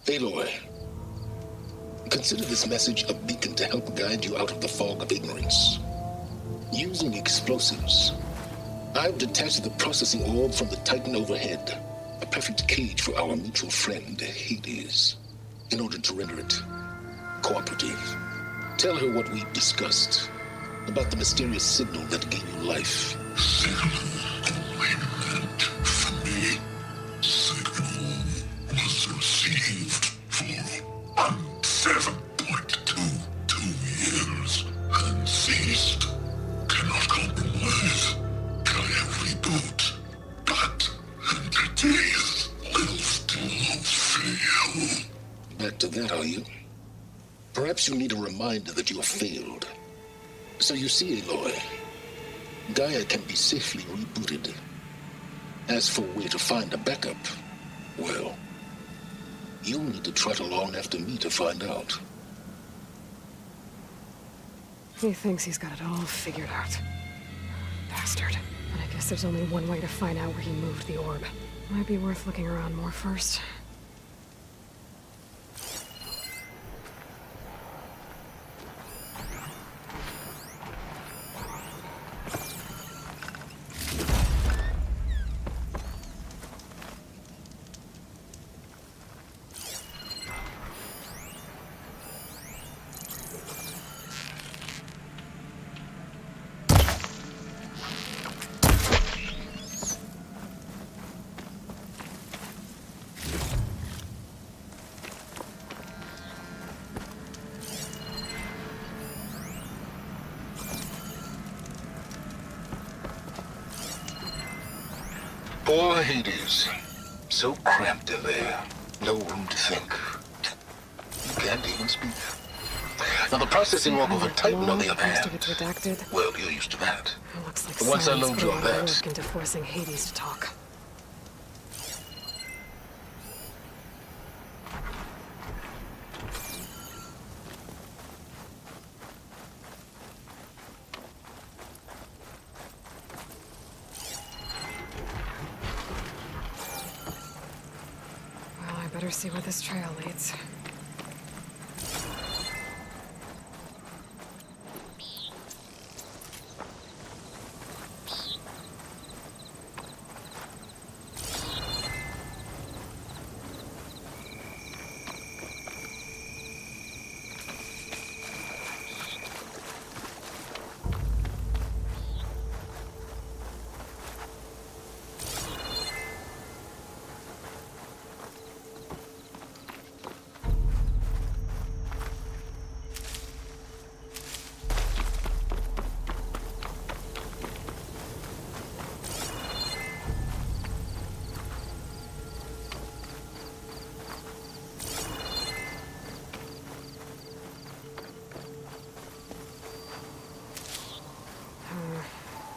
Aloy, consider this message a beacon to help guide you out of the fog of ignorance. Using explosives, I've detached the processing orb from the Titan overhead, a perfect cage for our mutual friend, Hades, in order to render it cooperative. Tell her what we've discussed about the mysterious signal that gave you life. Signal only meant for me. Signal was received for 7.22 years and ceased. Cannot compromise. Try every boot, but entities will still fail. Back to that, are you? Perhaps you need a reminder that you have failed. So you see, Aloy, Gaia can be safely rebooted. As for where to find a backup, well, you'll need to trot along after me to find out. He thinks he's got it all figured out. Bastard. But I guess there's only one way to find out where he moved the orb. Might be worth looking around more first. Poor Hades. So cramped in there. No room to think. You can't even speak. Now the processing orb of a Titan, on the other hand. Well, you're used to that. Looks like But once I load you on that, work into forcing Hades to talk. Better see where this trail leads.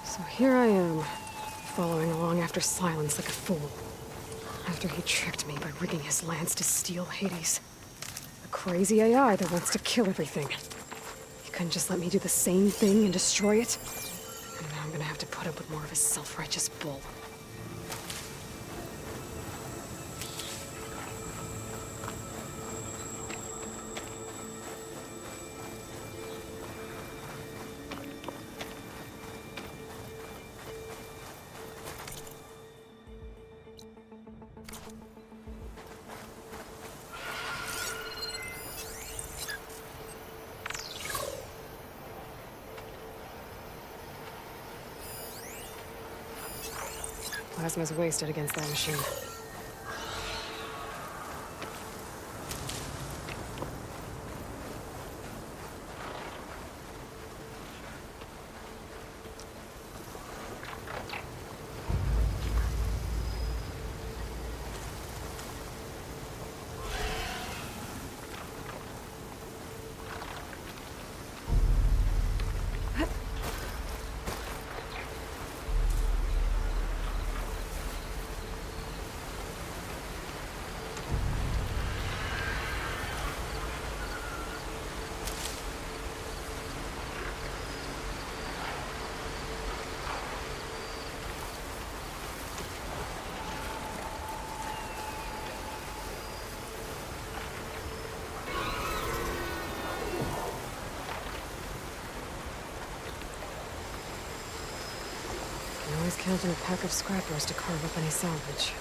So here I am, following along after Silence like a fool. After he tricked me by rigging his lance to steal Hades. A crazy AI that wants to kill everything. He couldn't just let me do the same thing and destroy it. And now I'm gonna have to put up with more of his self-righteous bull. Plasma's wasted against that machine. He's counting a pack of scrappers to carve up any salvage.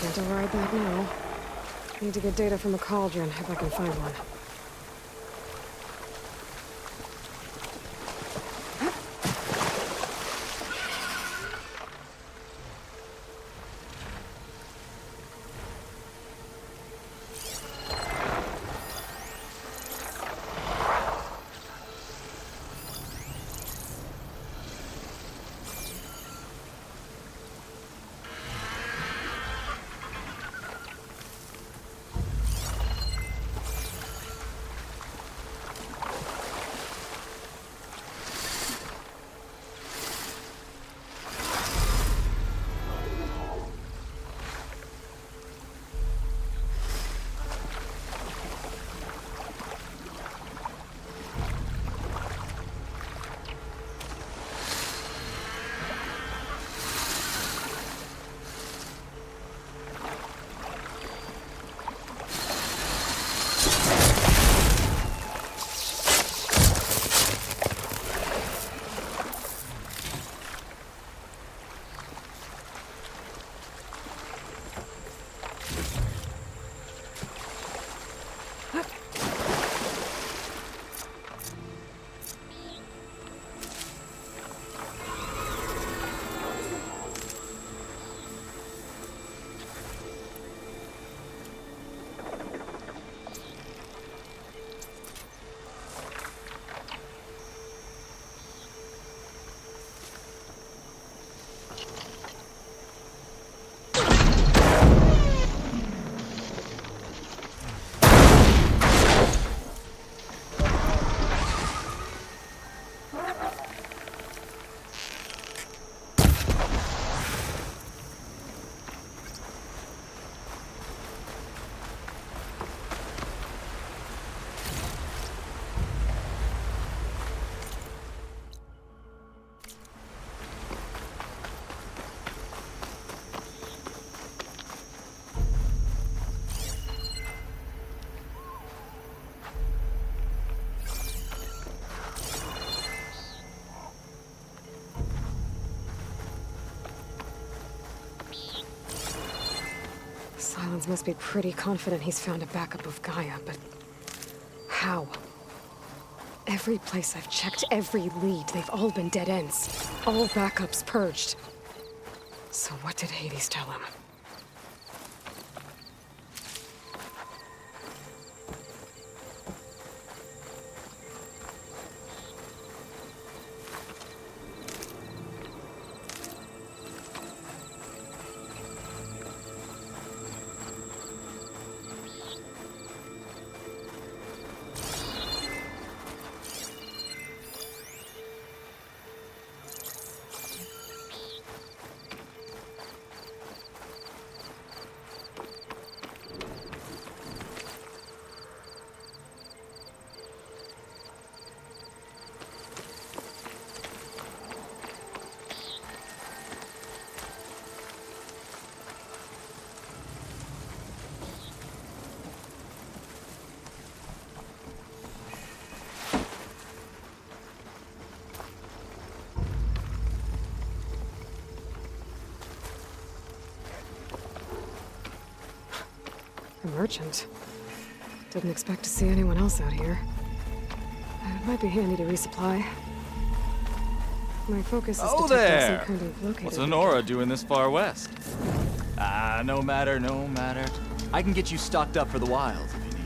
Can't override that now. Need to get data from the cauldron, if I can find one. Silence must be pretty confident he's found a backup of Gaia, but how? Every place I've checked, every lead, they've all been dead ends. All backups purged. So what did Hades tell him? merchant. Didn't expect to see anyone else out here. It might be handy to resupply. My focus is Oh detecting there! some kind of locator. What's Honora doing this far west? Ah, no matter, no matter. I can get you stocked up for the wild if you need.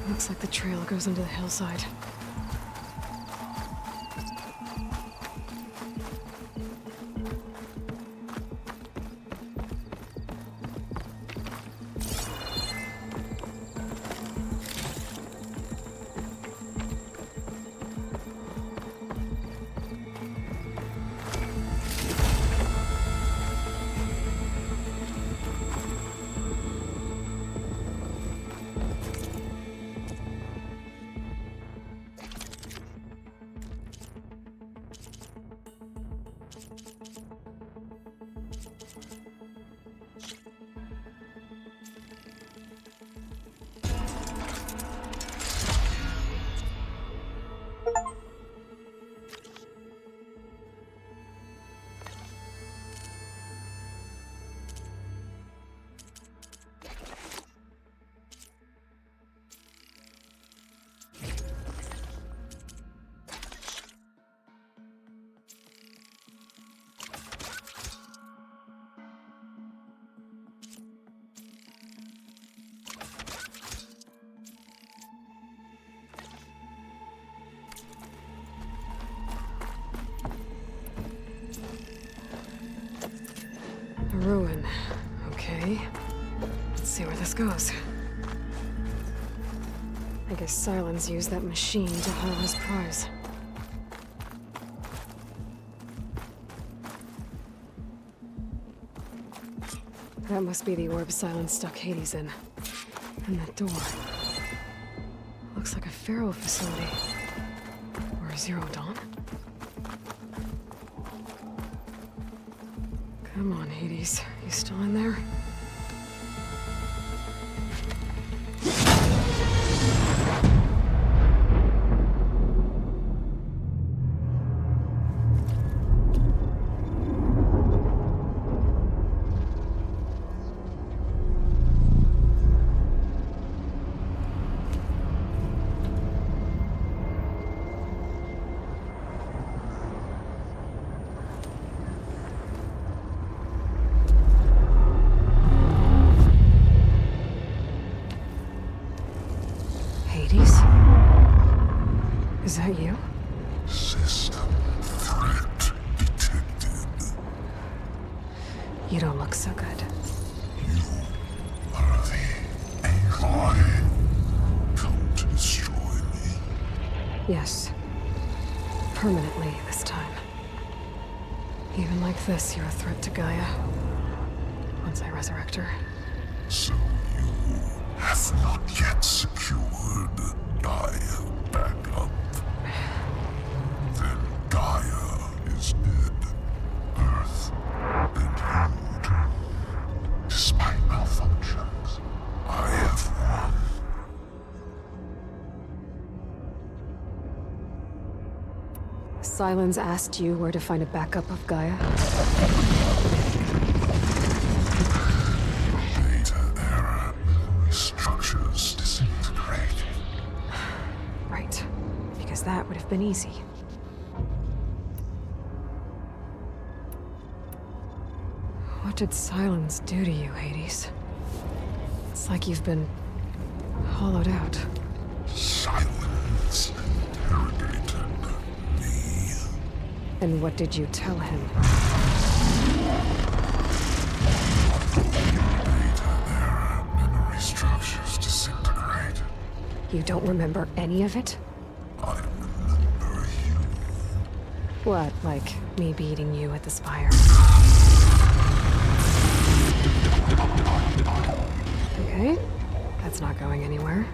Looks like the trail goes into the hillside. A ruin. Okay. Let's see where this goes. I guess Silence used that machine to haul his prize. That must be the orb Silence stuck Hades in. And that door. Looks like a Pharaoh facility. Or a Zero Dawn? Come on, Hades. You still in there? Is that you? System threat detected. You don't look so good. You are the AI come to destroy me. Yes. Permanently this time. Even like this, you're a threat to Gaia. Once I resurrect her. So you have not yet secured Gaia backup. Then Gaia is dead. Earth and you too. Despite malfunctions, I have won. Silence asked you where to find a backup of Gaia? Data error, memory structures disintegrate. Right. Because that would have been easy. What did Silence do to you, Hades? It's like you've been hollowed out. Silence interrogated me. And what did you tell him? Data error, memory structures disintegrate. You don't remember any of it? I remember you. What, like me beating you at the spire? Okay, that's not going anywhere.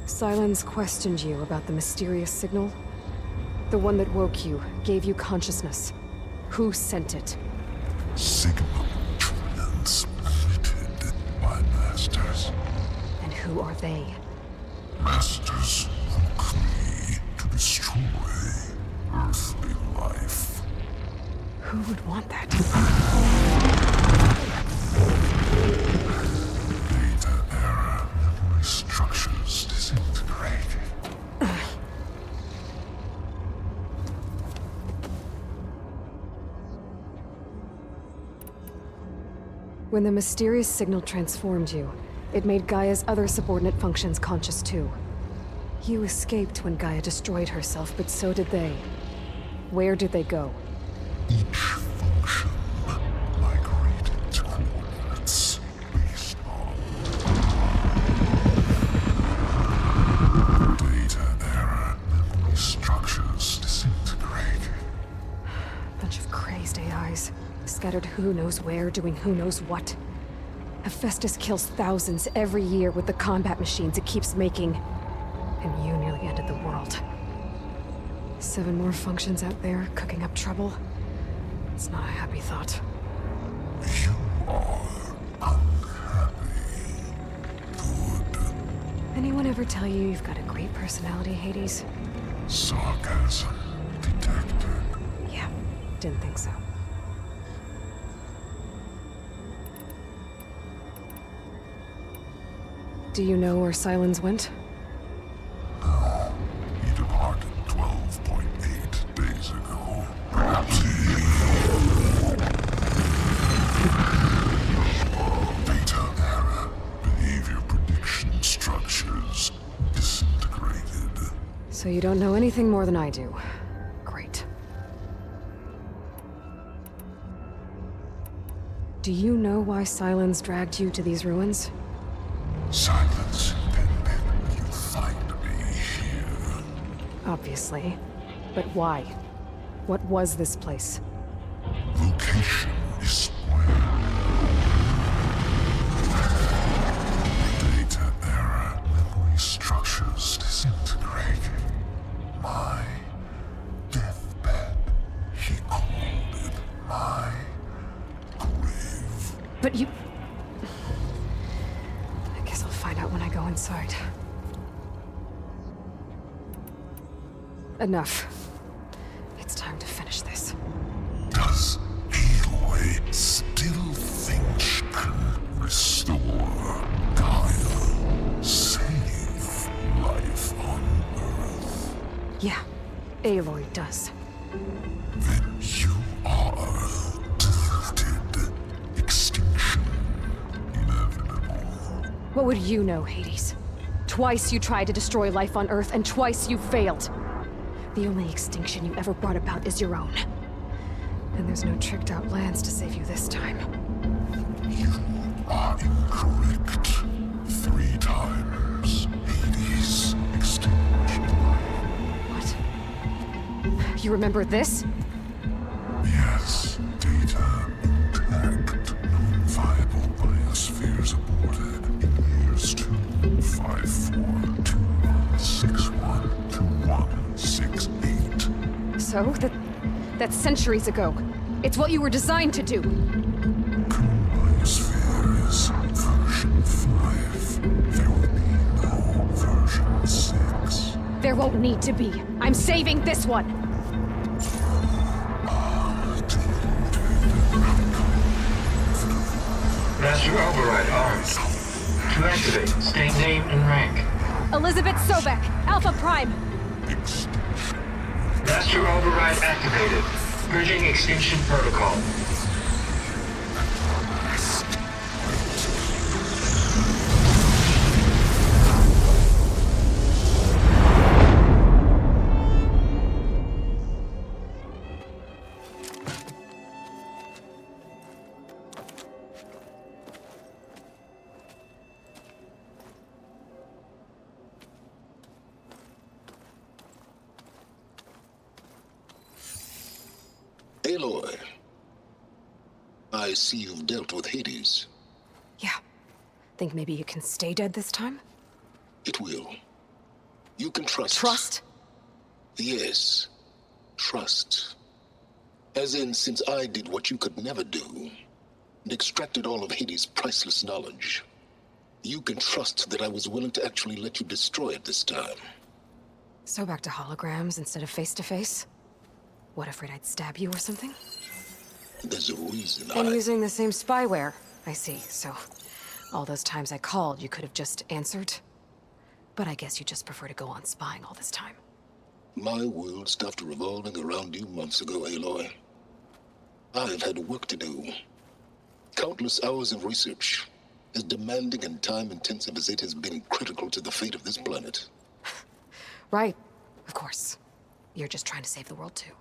Silence questioned you about the mysterious signal. The one that woke you, gave you consciousness. Who sent it? Signal transmitted by masters. And who are they? Masters hook me to destroy earthly life. Who would want that? Data error, memory structures disintegrate. When the mysterious signal transformed you, it made Gaia's other subordinate functions conscious too. You escaped when Gaia destroyed herself, but so did they. Where did they go? Each function migrated to coordinates based on data error, memory structures disintegrate. Bunch of crazed AIs, scattered who knows where, doing who knows what. Hephaestus kills thousands every year with the combat machines it keeps making. And you nearly ended the world. 7 more functions out there, cooking up trouble. It's not a happy thought. You are unhappy. Good. Anyone ever tell you you've got a great personality, Hades? Sarcasm detected. Yeah, didn't think so. Do you know where Silence went? No, he departed 12.8 days ago. Perhaps data error, behavior prediction structures disintegrated. So you don't know anything more than I do. Great. Do you know why Silence dragged you to these ruins? Silence intended you find me here. Obviously. But why? What was this place? Location is where data error, memory structures disintegrate. My deathbed, he called it my grave. But you... I guess I'll find out when I go inside. Enough. It's time to finish this. Does Aloy still think she can restore Gaia? Save life on Earth? Yeah, Aloy does. Then you are defeated. Extinction inevitable. What would you know, Hades? Twice you tried to destroy life on Earth, and twice you failed. The only extinction you ever brought about is your own. And there's no tricked-out lands to save you this time. You are incorrect. 3 times Hades extinguished life. What? You remember this? Yes, data intact, non-viable biospheres aborted in years 254 to So? That's centuries ago. It's what you were designed to do. My sphere is version 5. There will be no version 6. There won't need to be. I'm saving this one. Master override armed. To activate, state name and rank. Elizabeth Sobek, Alpha Prime. Master override activated. Bridging extinction protocol. Aloy, I see you've dealt with Hades. Yeah. Think maybe you can stay dead this time? It will. You can trust. Trust? Yes. Trust. As in, since I did what you could never do, and extracted all of Hades' priceless knowledge, you can trust that I was willing to actually let you destroy it this time. So back to holograms instead of face-to-face? What, afraid I'd stab you or something? There's a reason And using the same spyware. I see, so all those times I called, you could have just answered? But I guess you just prefer to go on spying all this time. My world stopped revolving around you months ago, Aloy. I've had work to do. Countless hours of research, as demanding and time-intensive as it has been critical to the fate of this planet. Right, of course. You're just trying to save the world too.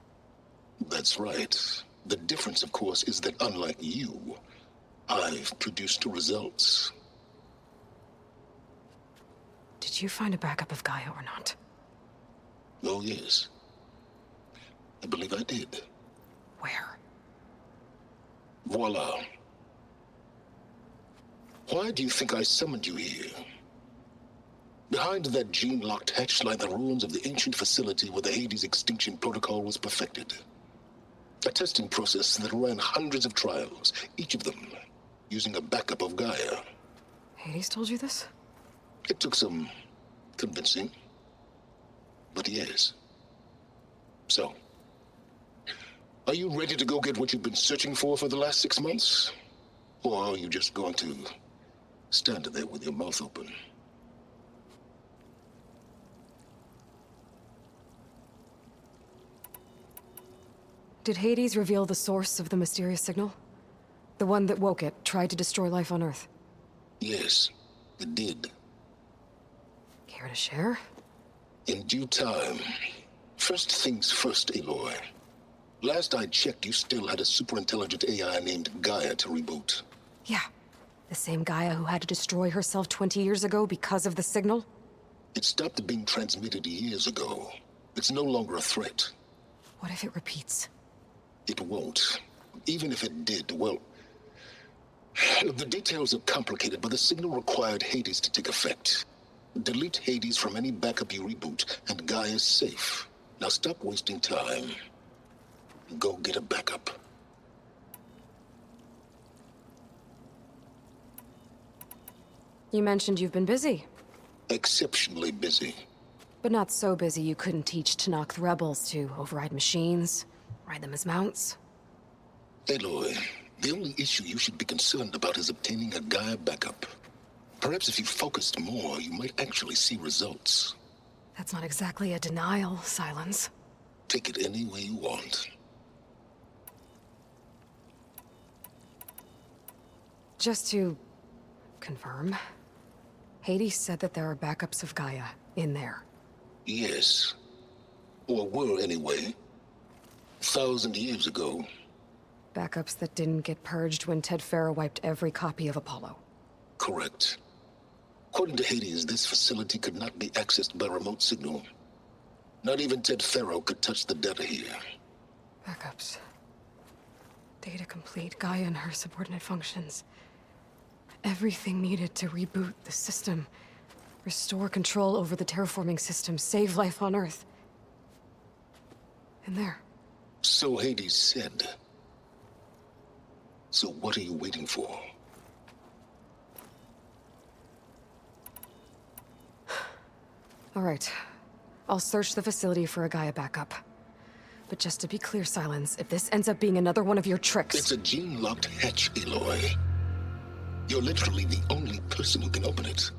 That's right. The difference, of course, is that unlike you, I've produced results. Did you find a backup of Gaia or not? Oh, yes. I believe I did. Where? Voila. Why do you think I summoned you here? Behind that gene-locked hatch lie the ruins of the ancient facility where the Hades extinction protocol was perfected. A testing process that ran hundreds of trials, each of them using a backup of Gaia. Hades told you this? It took some convincing, but yes. So, are you ready to go get what you've been searching for the last 6 months? Or are you just going to stand there with your mouth open? Did Hades reveal the source of the mysterious signal? The one that woke it, tried to destroy life on Earth? Yes, it did. Care to share? In due time. First things first, Aloy. Last I checked, you still had a super-intelligent AI named Gaia to reboot. Yeah. The same Gaia who had to destroy herself 20 years ago because of the signal? It stopped being transmitted years ago. It's no longer a threat. What if it repeats? It won't. Even if it did, well... The details are complicated, but the signal required Hades to take effect. Delete Hades from any backup you reboot, and Gaia's safe. Now stop wasting time. Go get a backup. You mentioned you've been busy. Exceptionally busy. But not so busy you couldn't teach Tanakh the rebels to override machines, ride them as mounts. Aloy, the only issue you should be concerned about is obtaining a Gaia backup. Perhaps if you focused more, you might actually see results. That's not exactly a denial, Silence. Take it any way you want. Just to confirm, Hades said that there are backups of Gaia in there. Yes. Or were anyway. 1,000 years ago. Backups that didn't get purged when Ted Farrow wiped every copy of Apollo. Correct. According to Hades, this facility could not be accessed by remote signal. Not even Ted Farrow could touch the data here. Backups. Data complete, Gaia and her subordinate functions. Everything needed to reboot the system. Restore control over the terraforming system, save life on Earth. And there. So Hades said. So what are you waiting for? All right. I'll search the facility for a Gaia backup. But just to be clear, Silence, if this ends up being another one of your tricks... It's a gene-locked hatch, Aloy. You're literally the only person who can open it.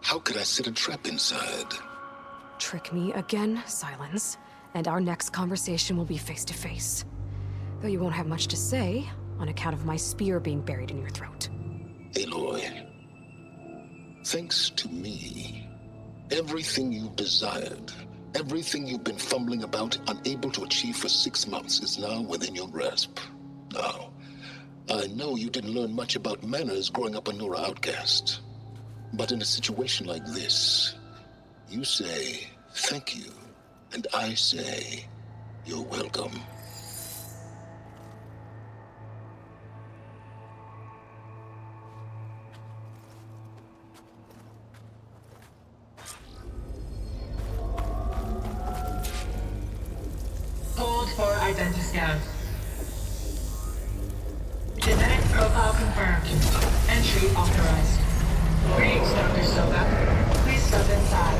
How could I set a trap inside? Trick me again, Silence, and our next conversation will be face-to-face. Though you won't have much to say, on account of my spear being buried in your throat. Aloy, thanks to me, everything you desired, everything you've been fumbling about, unable to achieve for 6 months, is now within your grasp. Now, I know you didn't learn much about manners growing up a Nora outcast. But in a situation like this, you say, thank you, and I say, you're welcome. Hold for identiscan. Genetic profile confirmed. Entry authorized. Greetings, Dr. Soga. Please step inside.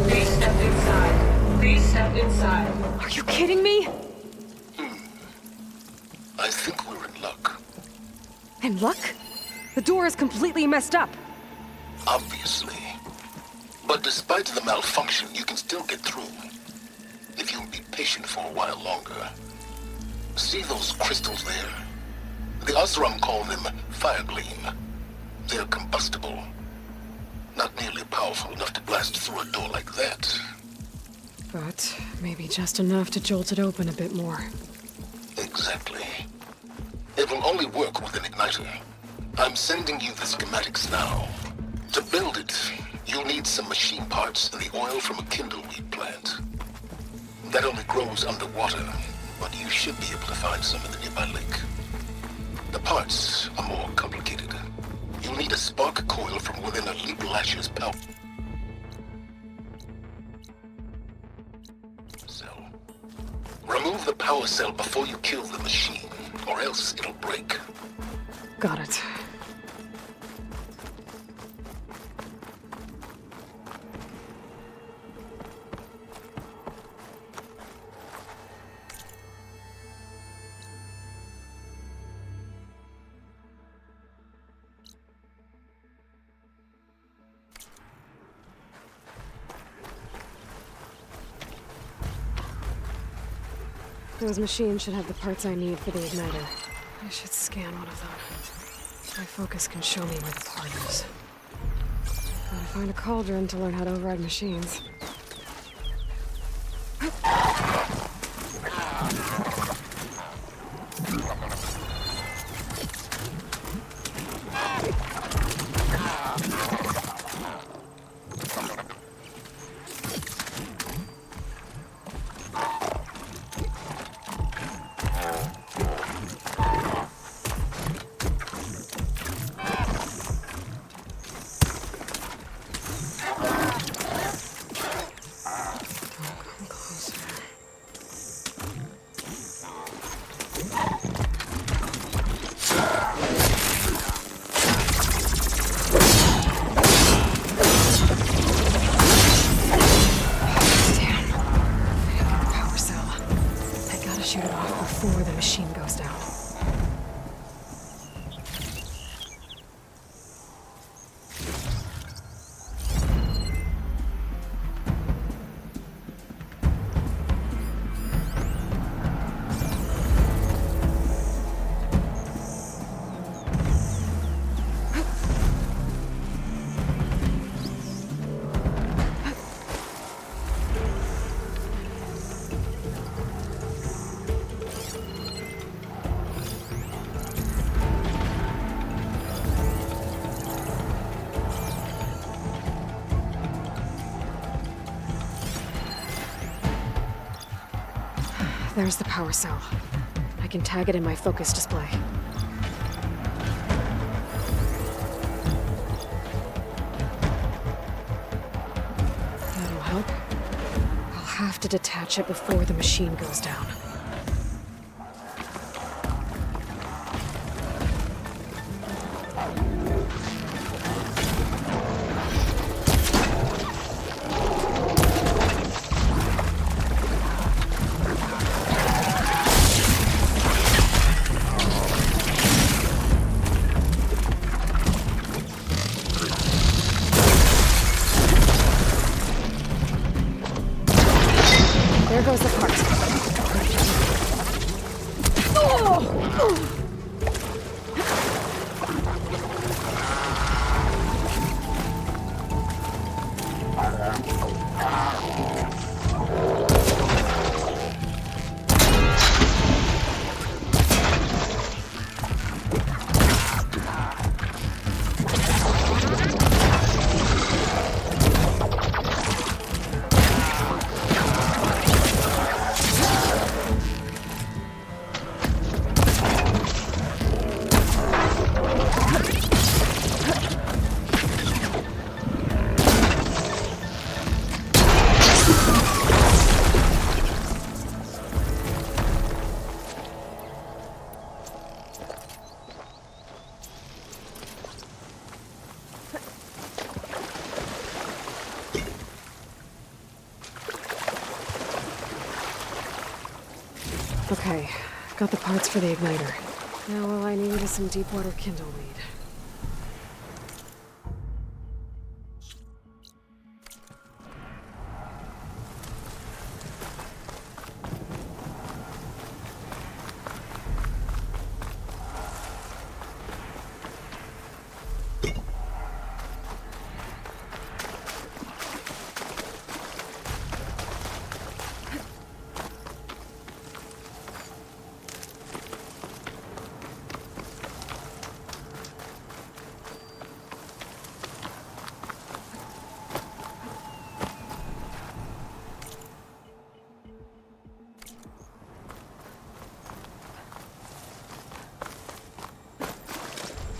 Please step inside. Please step inside. Are you kidding me? I think we're in luck. In luck? The door is completely messed up. Obviously. But despite the malfunction, you can still get through. If you'll be patient for a while longer. See those crystals there? The Osram call them fire gleam. They're combustible. Not nearly powerful enough to blast through a door like that. But maybe just enough to jolt it open a bit more. Exactly. It will only work with an igniter. I'm sending you the schematics now. To build it, you'll need some machine parts and the oil from a kindleweed plant. That only grows underwater, but you should be able to find some in the nearby lake. The parts are more complicated. You'll need a spark coil from within a Leap Lasher's power cell. Remove the power cell before you kill the machine, or else it'll break. Got it. Those machines should have the parts I need for the igniter. I should scan one of them. My focus can show me where the part is. Gotta find a cauldron to learn how to override machines. Shoot it off before the machine goes down. There's the power cell. I can tag it in my focus display. That'll help. I'll have to detach it before the machine goes down. Okay, got the parts for the igniter. Now all I need is some deep water kindle weed.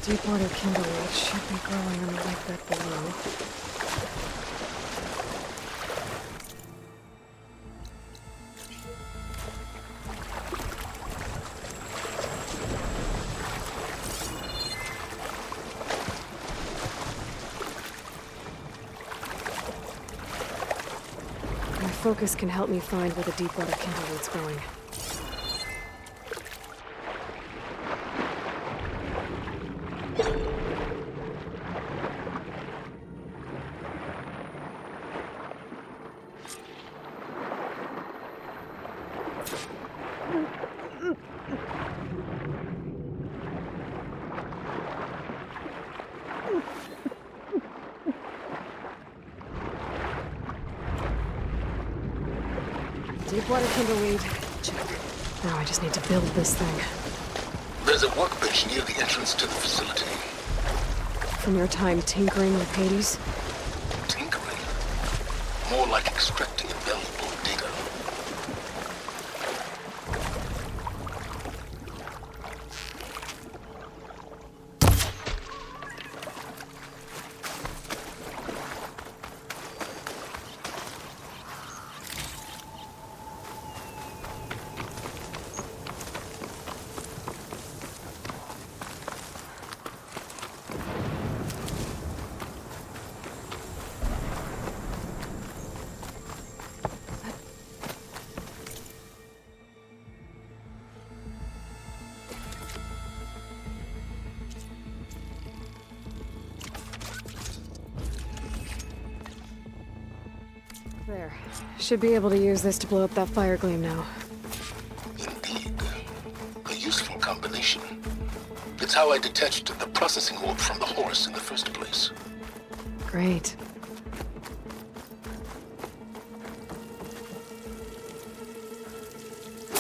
Deepwater kindleweed should be growing on the lake bed below. My focus can help me find where the deepwater kindleweed's going. Deepwater kindleweed. Check. Now I just need to build this thing. There's a workbench near the entrance to the facility. From your time tinkering with Hades? Tinkering? More like extracting valuable data. There. Should be able to use this to blow up that fire gleam now. Indeed. A useful combination. It's how I detached the processing orb from the horse in the first place. Great.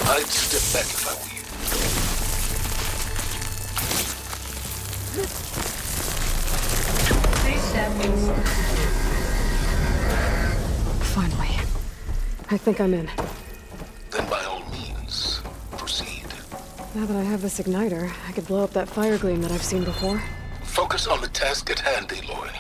I'd step back if I were you. Please step inside. Finally. I think I'm in. Then by all means, proceed. Now that I have this igniter, I could blow up that fire gleam that I've seen before. Focus on the task at hand, Aloy.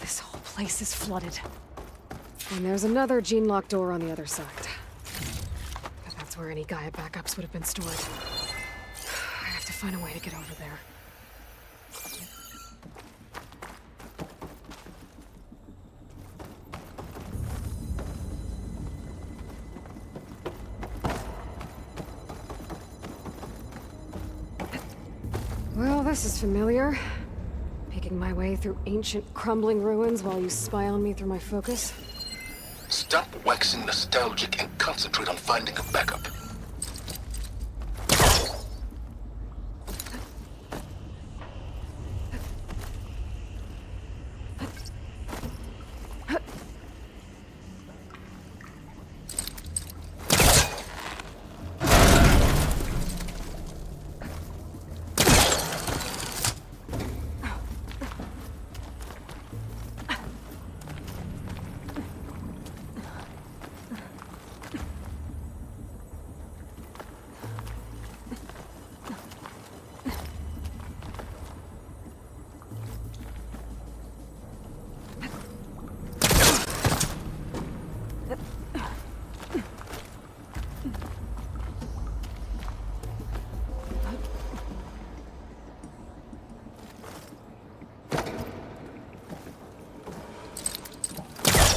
This whole place is flooded. And there's another gene-locked door on the other side. But that's where any Gaia backups would have been stored. I have to find a way to get over there. Well, this is familiar. Making my way through ancient, crumbling ruins while you spy on me through my focus. Stop waxing nostalgic and concentrate on finding a backup.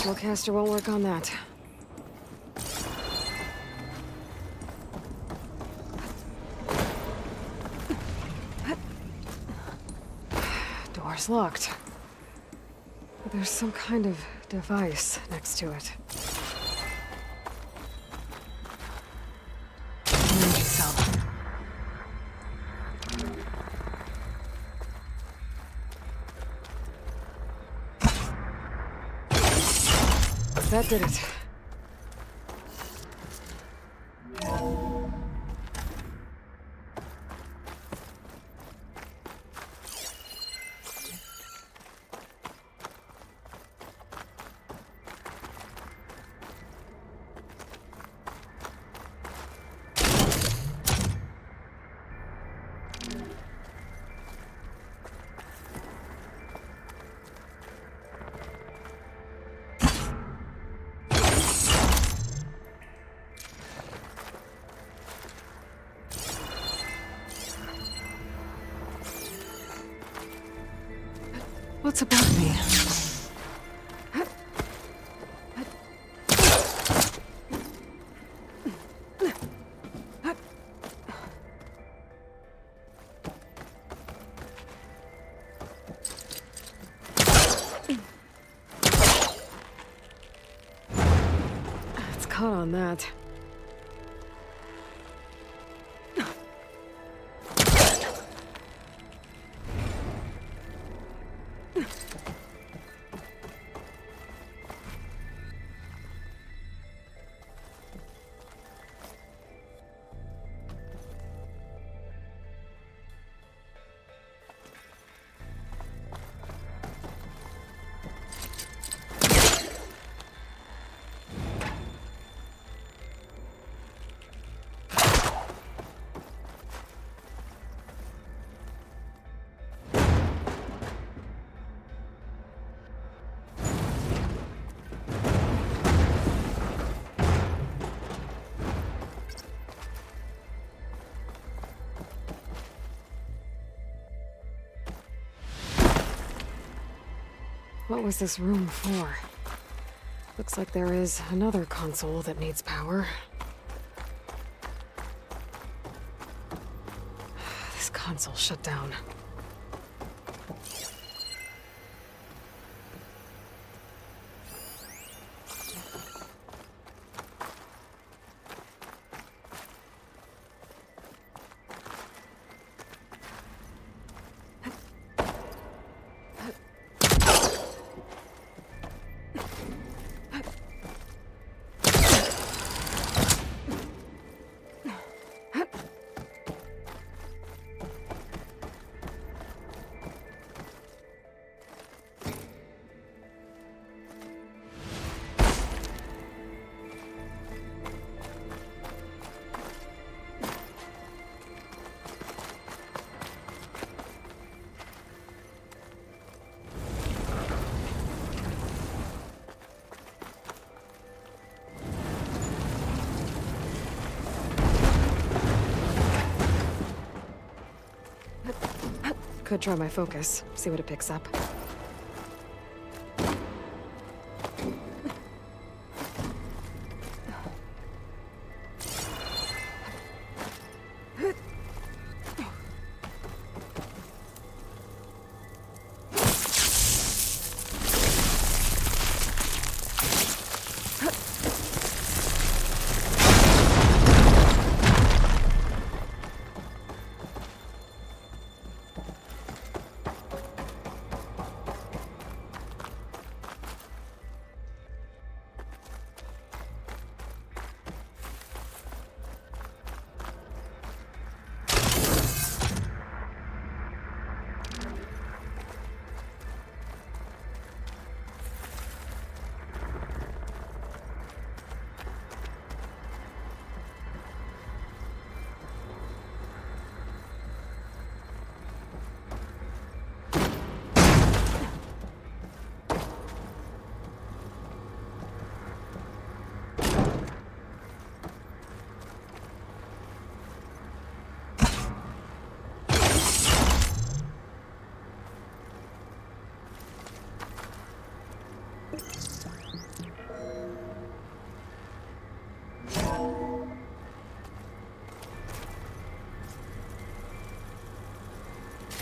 Spellcaster won't work on that. Door's locked. But there's some kind of device next to it. Energy cell. That did it. What's above me? It's caught on that. What was this room for? Looks like there is another console that needs power. This console shut down. Could try my focus, see what it picks up.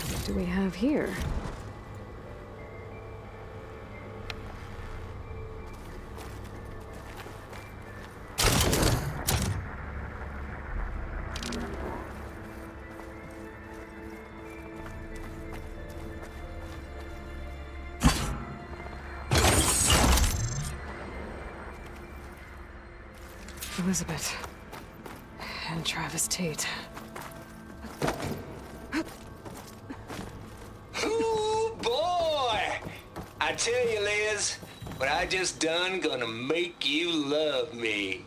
What do we have here? Elizabeth and Travis Tate. Ooh, boy! I tell you, Liz, what I just done gonna make you love me.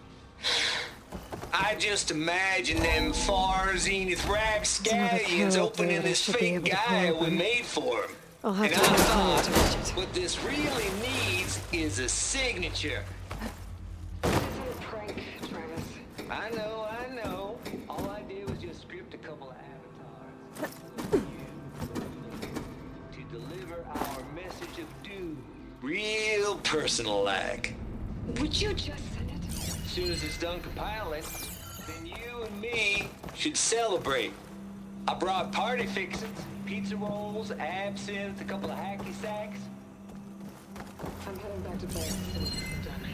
I just imagine them far zenith rapscallions opening this fake guy we made for him. I'll have And to I find a to thought, reach it. what this really needs is a signature. I know. All I did was just script a couple of avatars to deliver our message of doom. Real personal-like. Would you just send it? As soon as it's done compiling, then you and me should celebrate. I brought party fixings, pizza rolls, absinthe, a couple of hacky sacks. I'm heading back to bed. Done.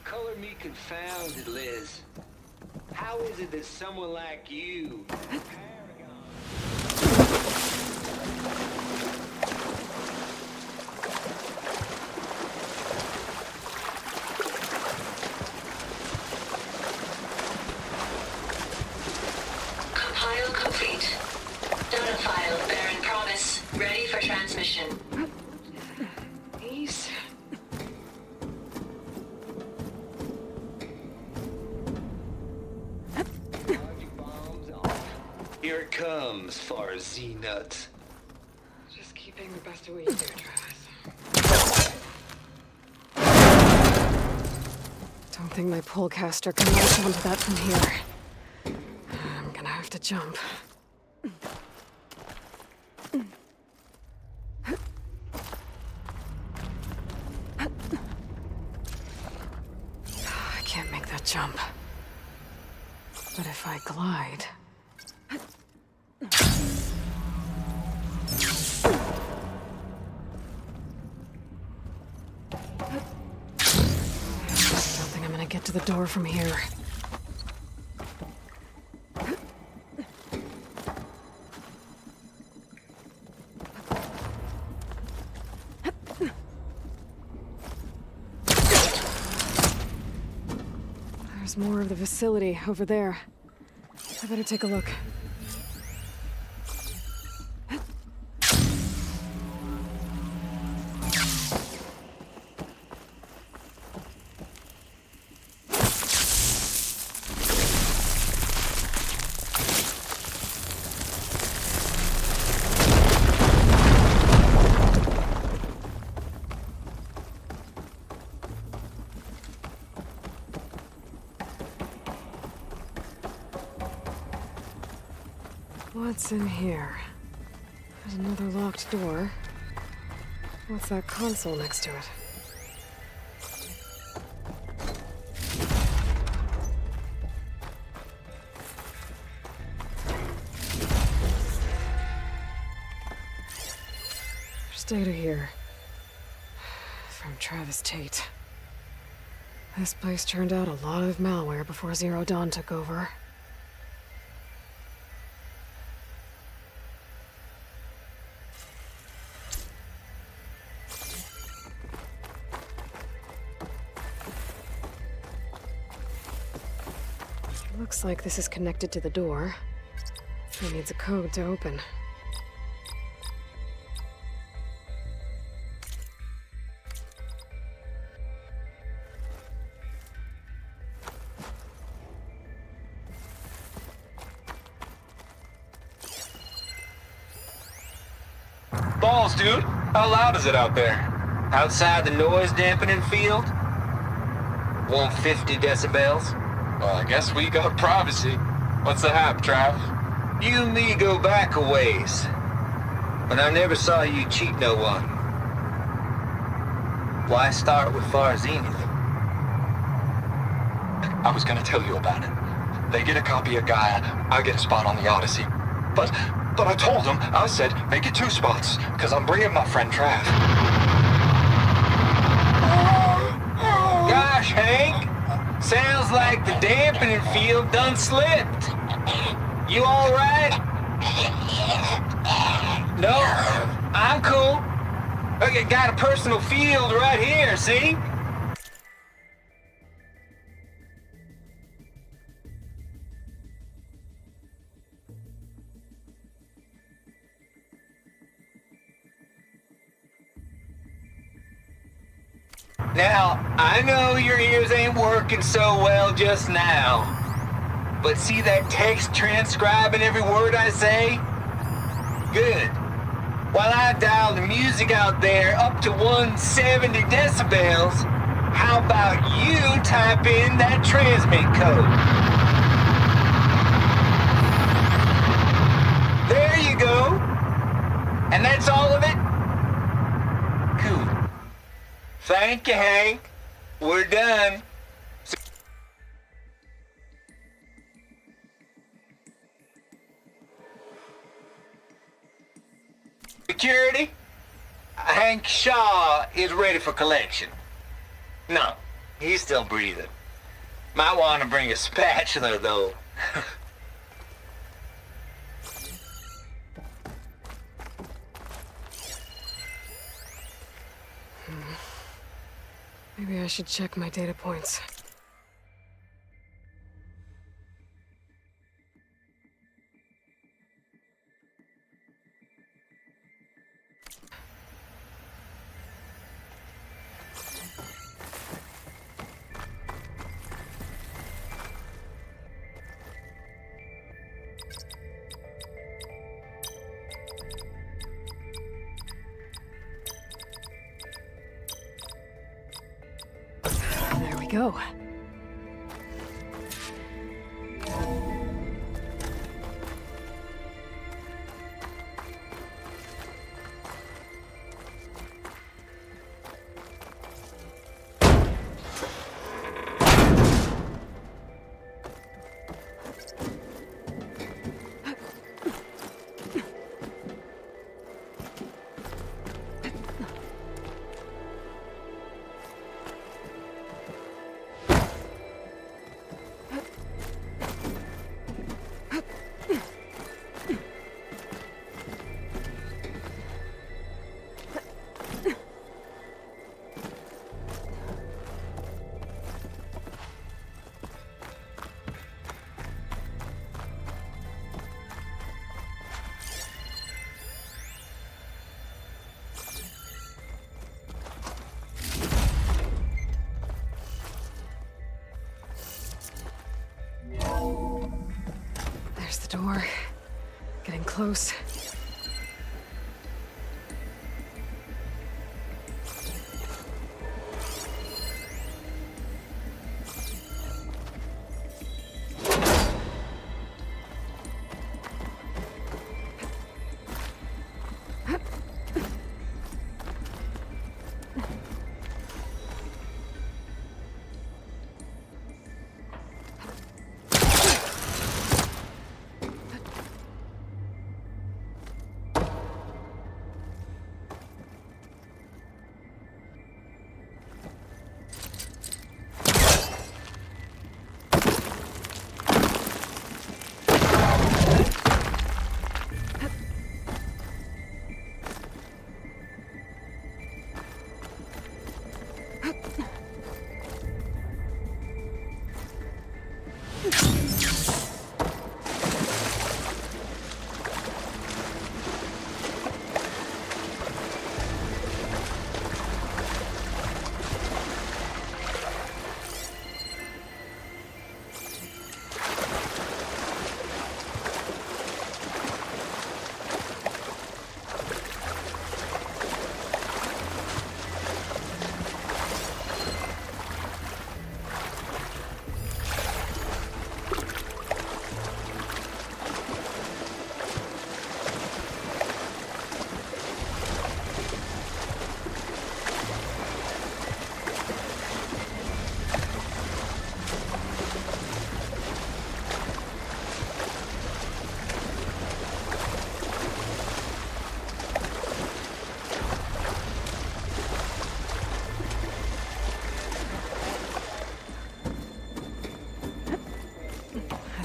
Color me confounded, Liz. How is it that someone like you, paragon... Compile complete. Data file bearing promise. Ready for transmission. Please. bombs off. Here it comes, far Z-nuts. Just keeping the best of what you do, Travis. Don't think my polecaster can launch onto that from here. I'm gonna have to jump. I can't make that jump. But if I glide... I don't think I'm gonna get to the door from here. There's more of the facility over there. I better take a look. What's in here? There's another locked door. What's that console next to it? There's data here. From Travis Tate. This place turned out a lot of malware before Zero Dawn took over. Looks like this is connected to the door. It needs a code to open. Balls, dude. How loud is it out there? Outside the noise dampening field? 150 decibels? Well, I guess we got privacy. What's the hap, Trav? You and me go back a ways. But I never saw you cheat no one. Why start with Far Zenith? I was gonna tell you about it. They get a copy of Gaia, I get a spot on the Odyssey. But I told them, I said, make it 2 spots, because I'm bringing my friend Trav. Gosh, Hank. Sounds like the dampening field done slipped. You all right? No, I'm cool. Okay, got a personal field right here, see? Now, I know your ears ain't working so well just now, but see that text transcribing every word I say? Good. While I dial the music out there up to 170 decibels, how about you type in that transmit code? There you go. And that's all of it? Cool. Thank you, Hank. We're done. Security? Hank Shaw is ready for collection. No, he's still breathing. Might want to bring a spatula, though. Maybe I should check my data points. There we go. There's the door. Getting close.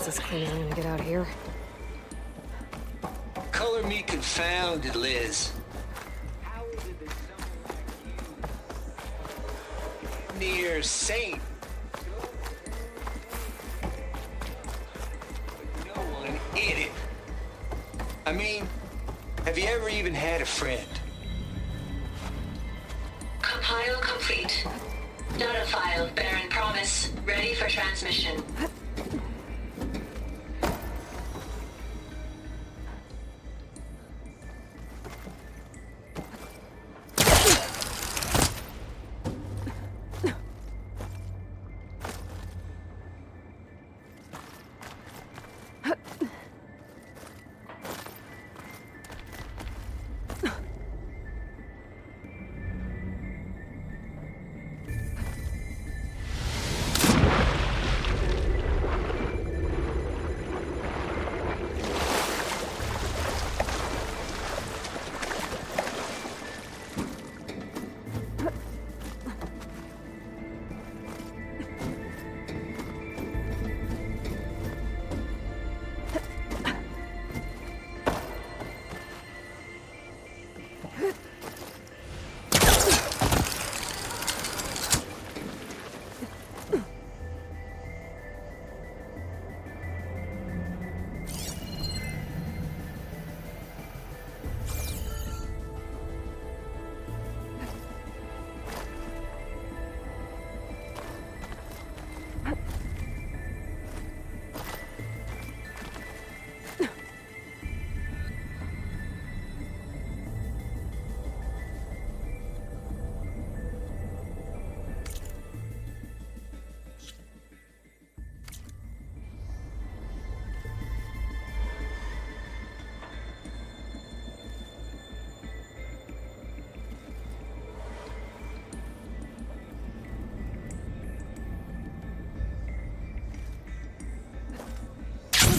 chance is clean I'm gonna get out here. Color me confounded, Liz. How is it that someone like you, near saint, but no one in it? I mean, have you ever even had a friend? Compile complete. Data file, Baron Promise, ready for transmission.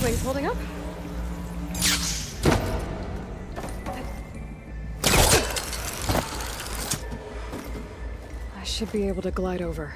Wings holding up? I should be able to glide over.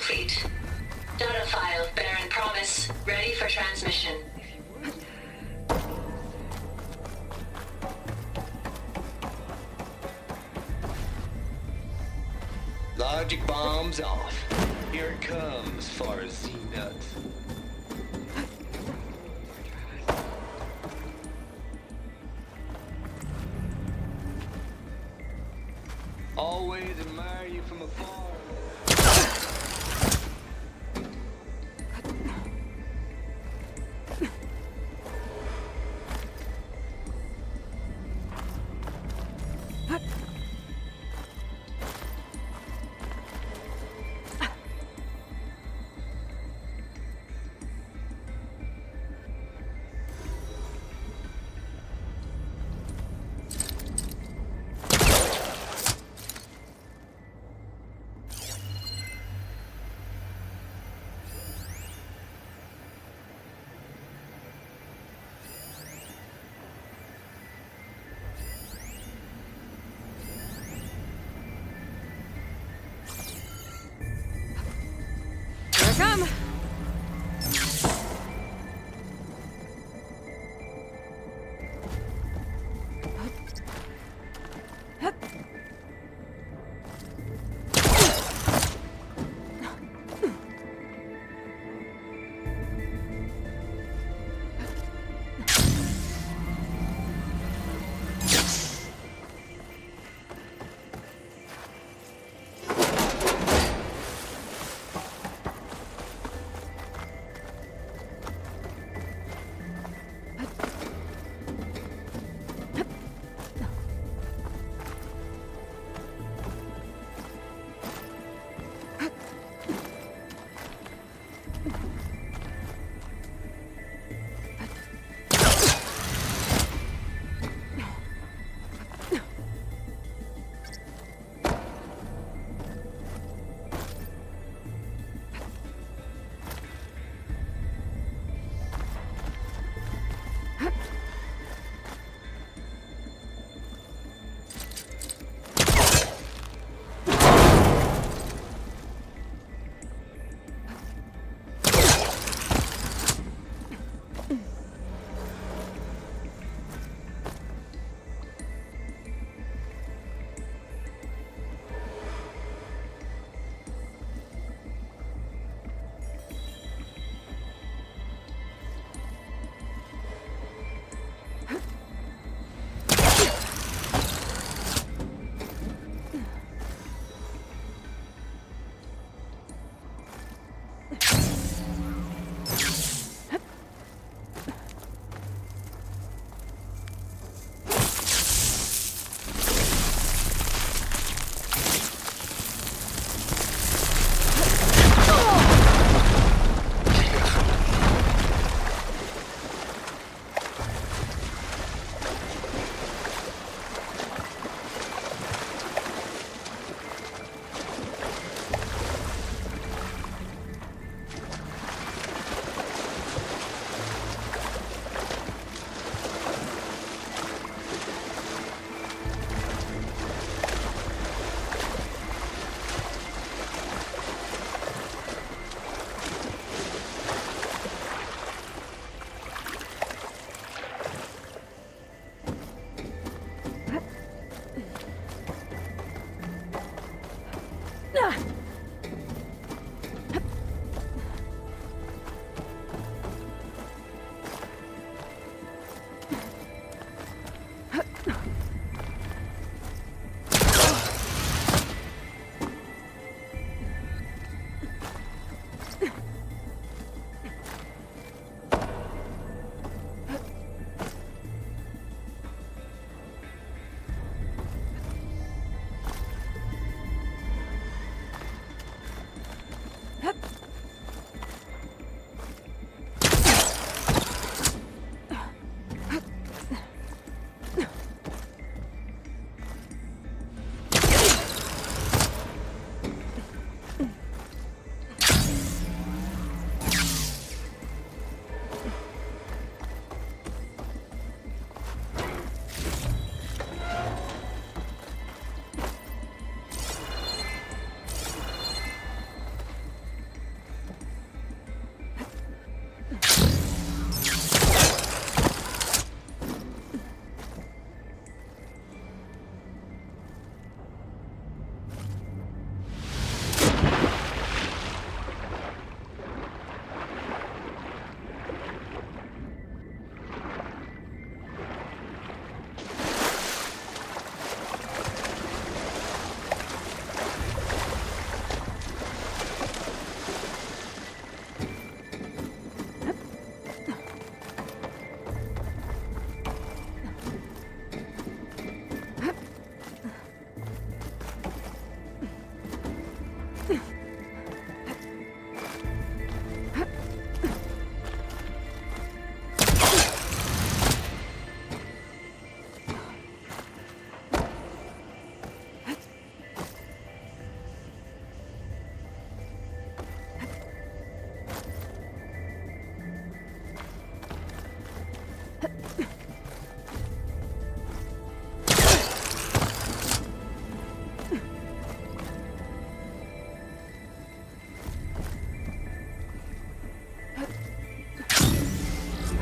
complete. Data file, Baron Promise, ready for transmission. Logic bombs off. Here it comes, far as Z-Nuts. Always admire you from afar. Here I come!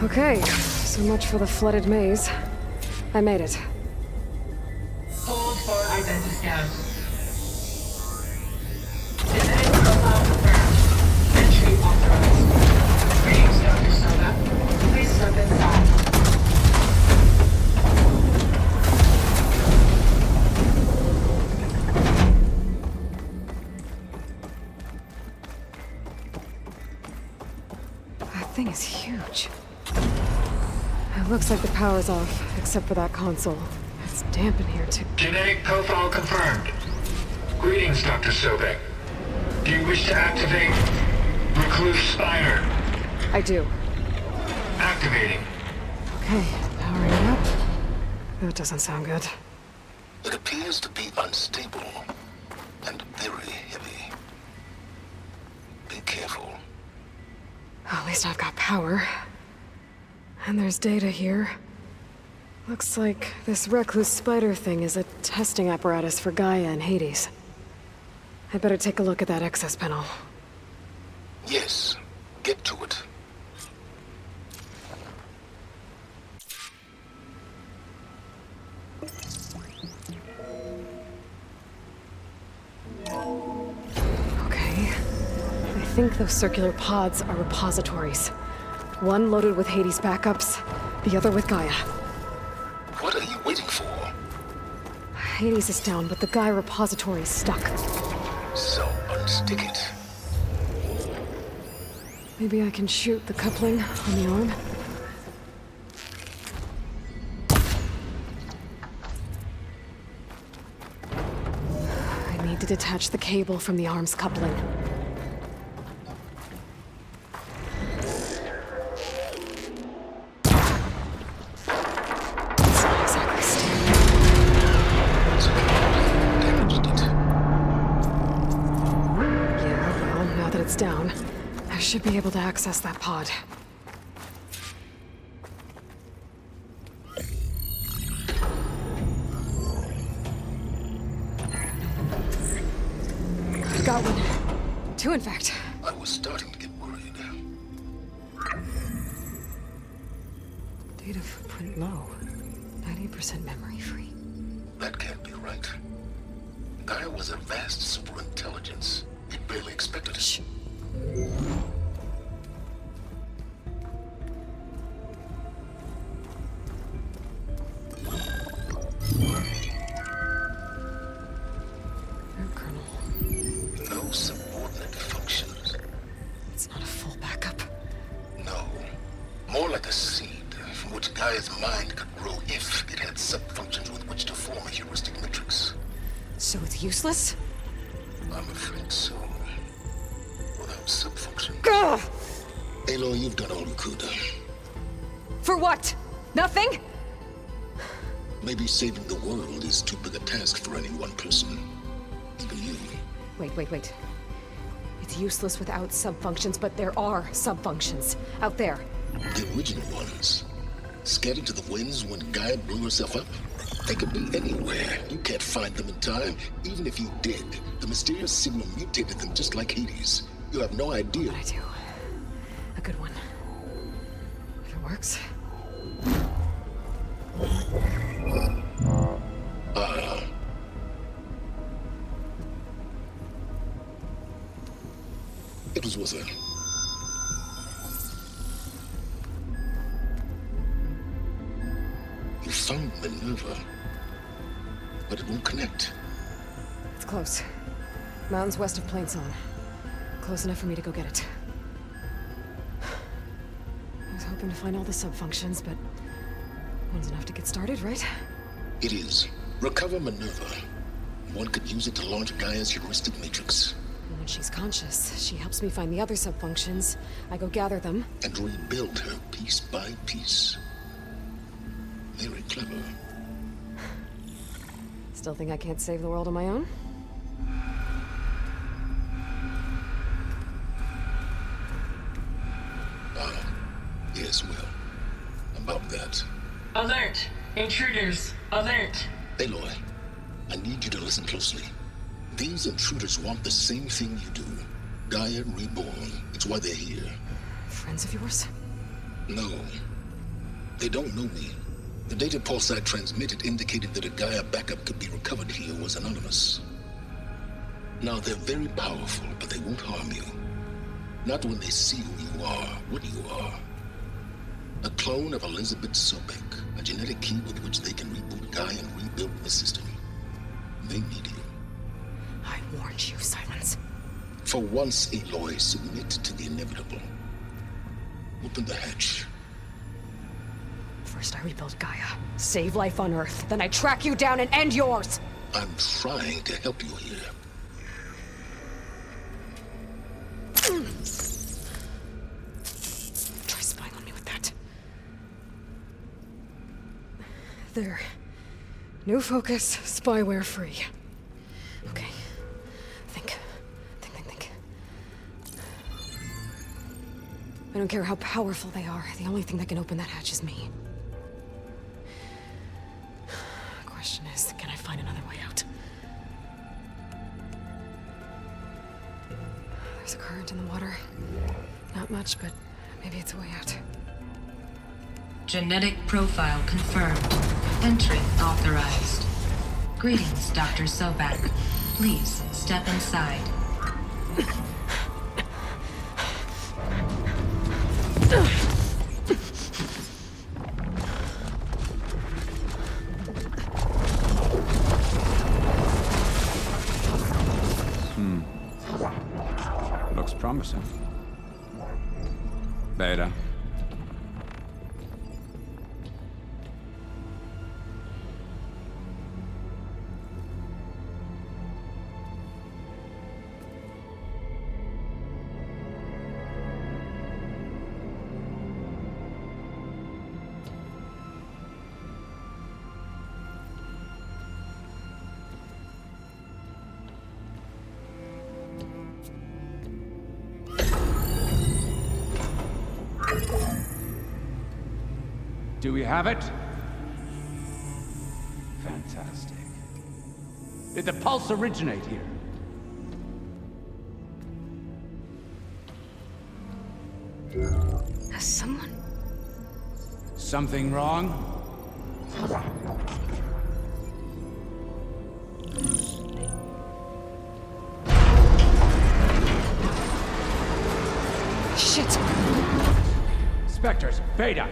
Okay, so much for the flooded maze. I made it. Hold for identity scan. Identity profile confirmed. Entry authorized. Greetings, Dr. Soda. Please step inside. That thing is huge. It looks like the power's off, except for that console. It's damp in here, too. Genetic profile confirmed. Greetings, Dr. Sobek. Do you wish to activate Recluse Spider? I do. Activating. Okay, powering it up. That doesn't sound good. It appears to be unstable and very heavy. Be careful. At least I've got power. And there's data here. Looks like this recluse spider thing is a testing apparatus for Gaia and Hades. I'd better take a look at that access panel. Yes, get to it. Okay. I think those circular pods are repositories. One loaded with Hades backups, the other with Gaia. What are you waiting for? Hades is down, but the Gaia repository is stuck. So unstick it. Maybe I can shoot the coupling on the arm? I need to detach the cable from the arm's coupling. It's not exactly stable. Damaged it. Yeah, well, now that it's down, I should be able to access that pod. I've got one. Two, in fact. I was starting to get worried. Data footprint low. 90% memory free. That can't be right. Gaia was a vast superintelligence. It barely expected it. Air kernel. No subordinate functions. It's not a full backup. No. More like a seed from which Gaia's mind could grow if it had sub-functions with which to form a heuristic matrix. So it's useless? I'm afraid so. Without sub-functions. Ugh! Aloy, you've done all you could. For what? Nothing? Maybe saving the world is too big a task for any one person. Even you. Wait. It's useless without subfunctions, but there are subfunctions out there. The original ones. Scattered to the winds when Gaia blew herself up? They could be anywhere. You can't find them in time. Even if you did, the mysterious signal mutated them just like Hades. You have no idea. But I do. A good one. If it works. It was worth it. You found Minerva, but it won't connect. It's close. Mountains west of Plainzone. Close enough for me to go get it. I was hoping to find all the subfunctions, but one's enough to get started, right? It is. Recover Minerva. One could use it to launch Gaia's heuristic matrix. And when she's conscious, she helps me find the other subfunctions. I go gather them. And rebuild her piece by piece. Very clever. Still think I can't save the world on my own? Yes, well, about that. Alert! Intruders! Alert! Aloy, I need you to listen closely. These intruders want the same thing you do. Gaia reborn. It's why they're here. Friends of yours? No, They don't know me. The data pulse I transmitted indicated that a Gaia backup could be recovered here was anonymous. Now, they're very powerful, but they won't harm you. Not when they see who you are, what you are. A clone of Elizabeth Sobek, a genetic key with which they can reboot Gaia and rebuild the system. They need you. I warned you, Silence. For once, Aloy, submit to the inevitable. Open the hatch. First I rebuild Gaia, save life on Earth, then I track you down and end yours! I'm trying to help you here. Try spying on me with that. There. New focus, spyware free. Okay. Think. I don't care how powerful they are. The only thing that can open that hatch is me. The question is, can I find another way out? There's a current in the water. Not much, but maybe it's a way out. Genetic profile confirmed. Entry authorized. Greetings, Dr. Sobek. Please step inside. Looks promising. Beta. Do we have it? Fantastic. Did the pulse originate here? Has someone... Something wrong? Shit! Spectres, Beta!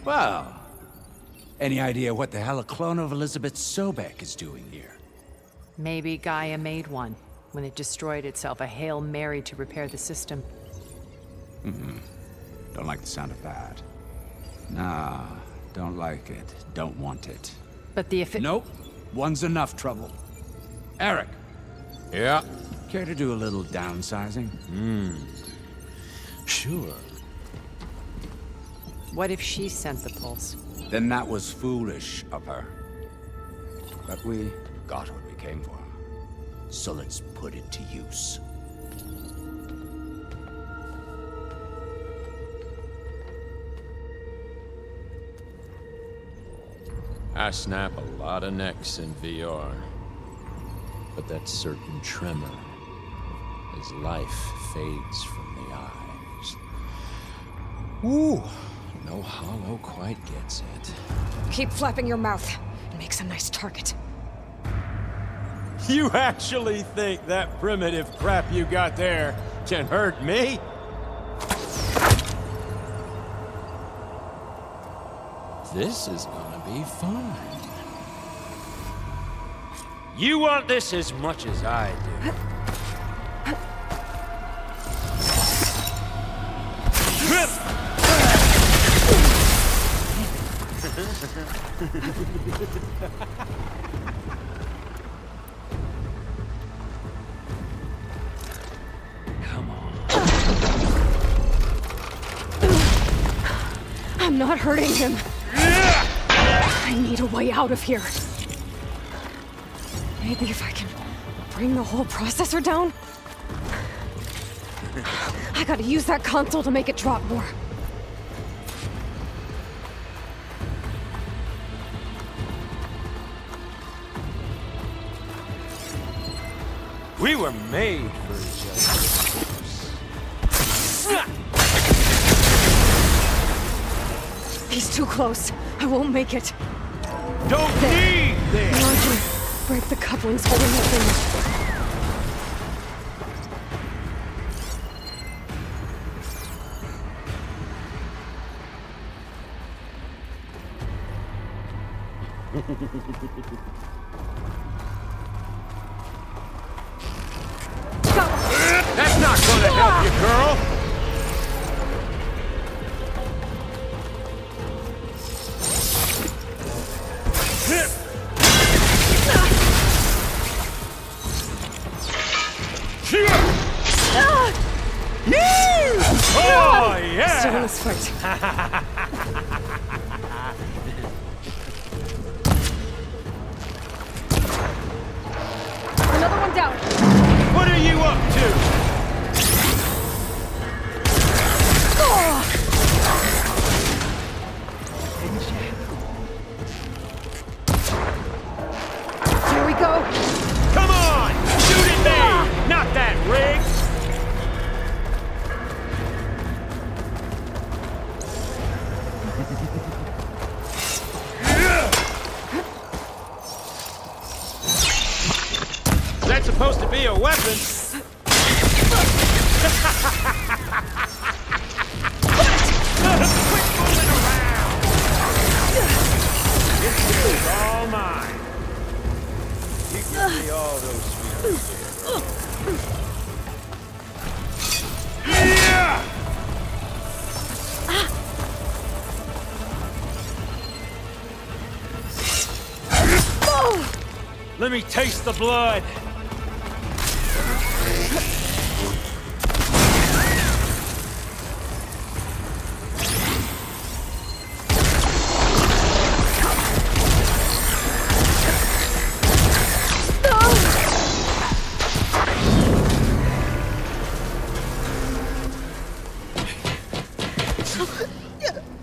Well, any idea what the hell a clone of Elizabeth Sobek is doing here? Maybe Gaia made one when it destroyed itself, a Hail Mary to repair the system. Don't like the sound of that. Nah, don't like it. Don't want it. But the Nope. One's enough trouble. Eric. Yeah? Care to do a little downsizing? Sure. What if she sent the pulse? Then that was foolish of her. But we got what we came for. So let's put it to use. I snap a lot of necks in VR. But that certain tremor as life fades from the eyes. Ooh, no hollow quite gets it. Keep flapping your mouth. It makes a nice target. You actually think that primitive crap you got there can hurt me? This is gonna be fun. You want this as much as I do. Come on. I'm not hurting him. I need a way out of here. Maybe if I can bring the whole processor down? I gotta use that console to make it drop more. We were made for each other. He's too close. I won't make it. Don't need this! Launcher, break the couplings holding that thing. That's not gonna help you, girl! Oh, yeah! Still in this fight. Another one down. What are you up to? Here we go. Come on! Shoot at me! Not that rig! Is that supposed to be a weapon? Quit fooling around! This is all mine. You give me all those sweet yeah! Let me taste the blood.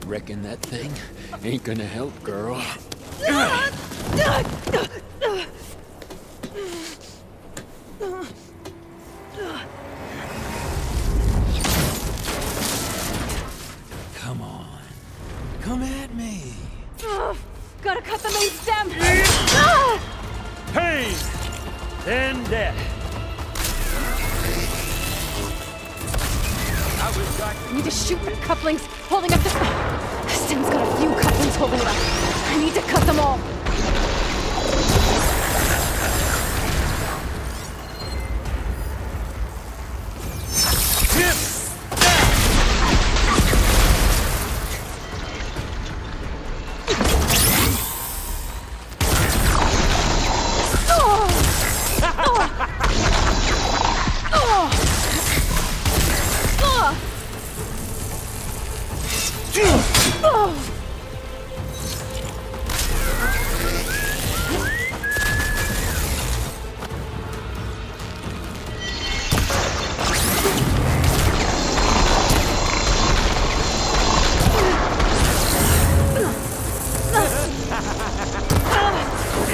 Reckon that thing ain't gonna help, girl. Come on. Come at me. Gotta cut the main stem. Pain! Then death. I need to shoot the couplings holding up the stem's got a few couplings holding it up. I need to cut them all.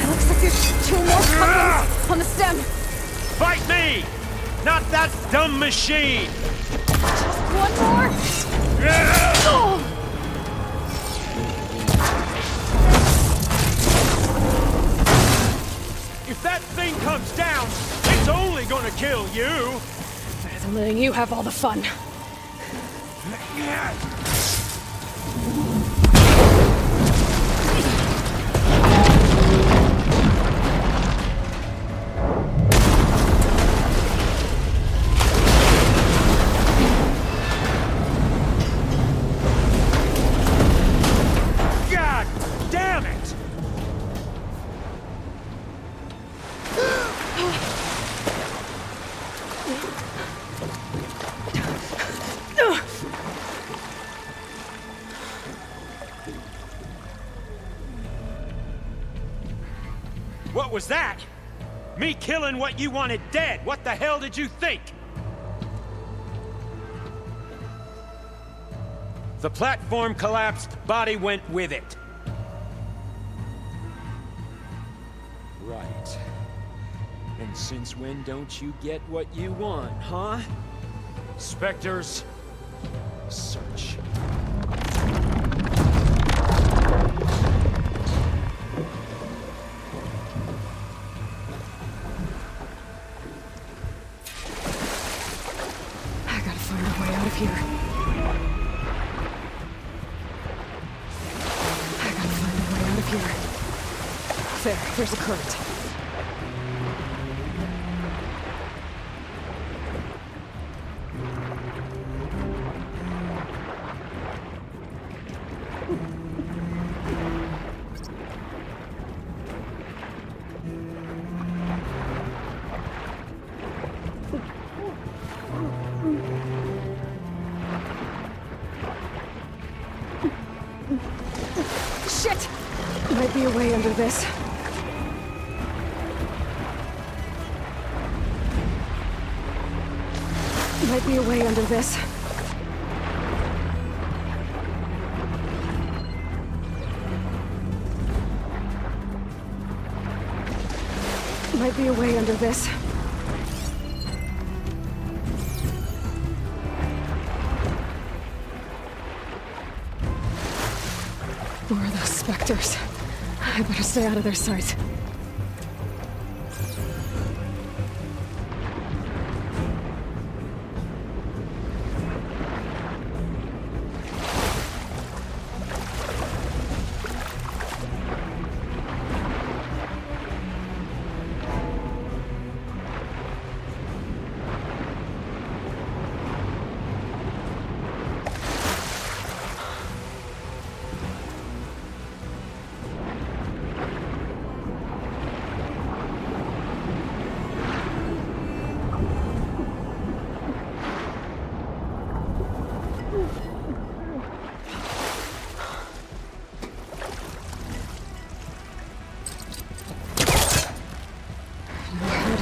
Looks like there's 2 more couplings on the stem. Fight me! Not that dumb machine! Just one more. If that thing comes down, it's only gonna kill you! Better than letting you have all the fun. God damn it! What was that? Me killing what you wanted dead. What the hell did you think? The platform collapsed, body went with it. Right. And Since when don't you get what you want, huh? Spectres, search. I gotta find a way out of here. I gotta find a way out of here. There's a current. Shit! Might be a way under this. Might be a way under this. Might be a way under this. Where are those specters? I better stay out of their sight.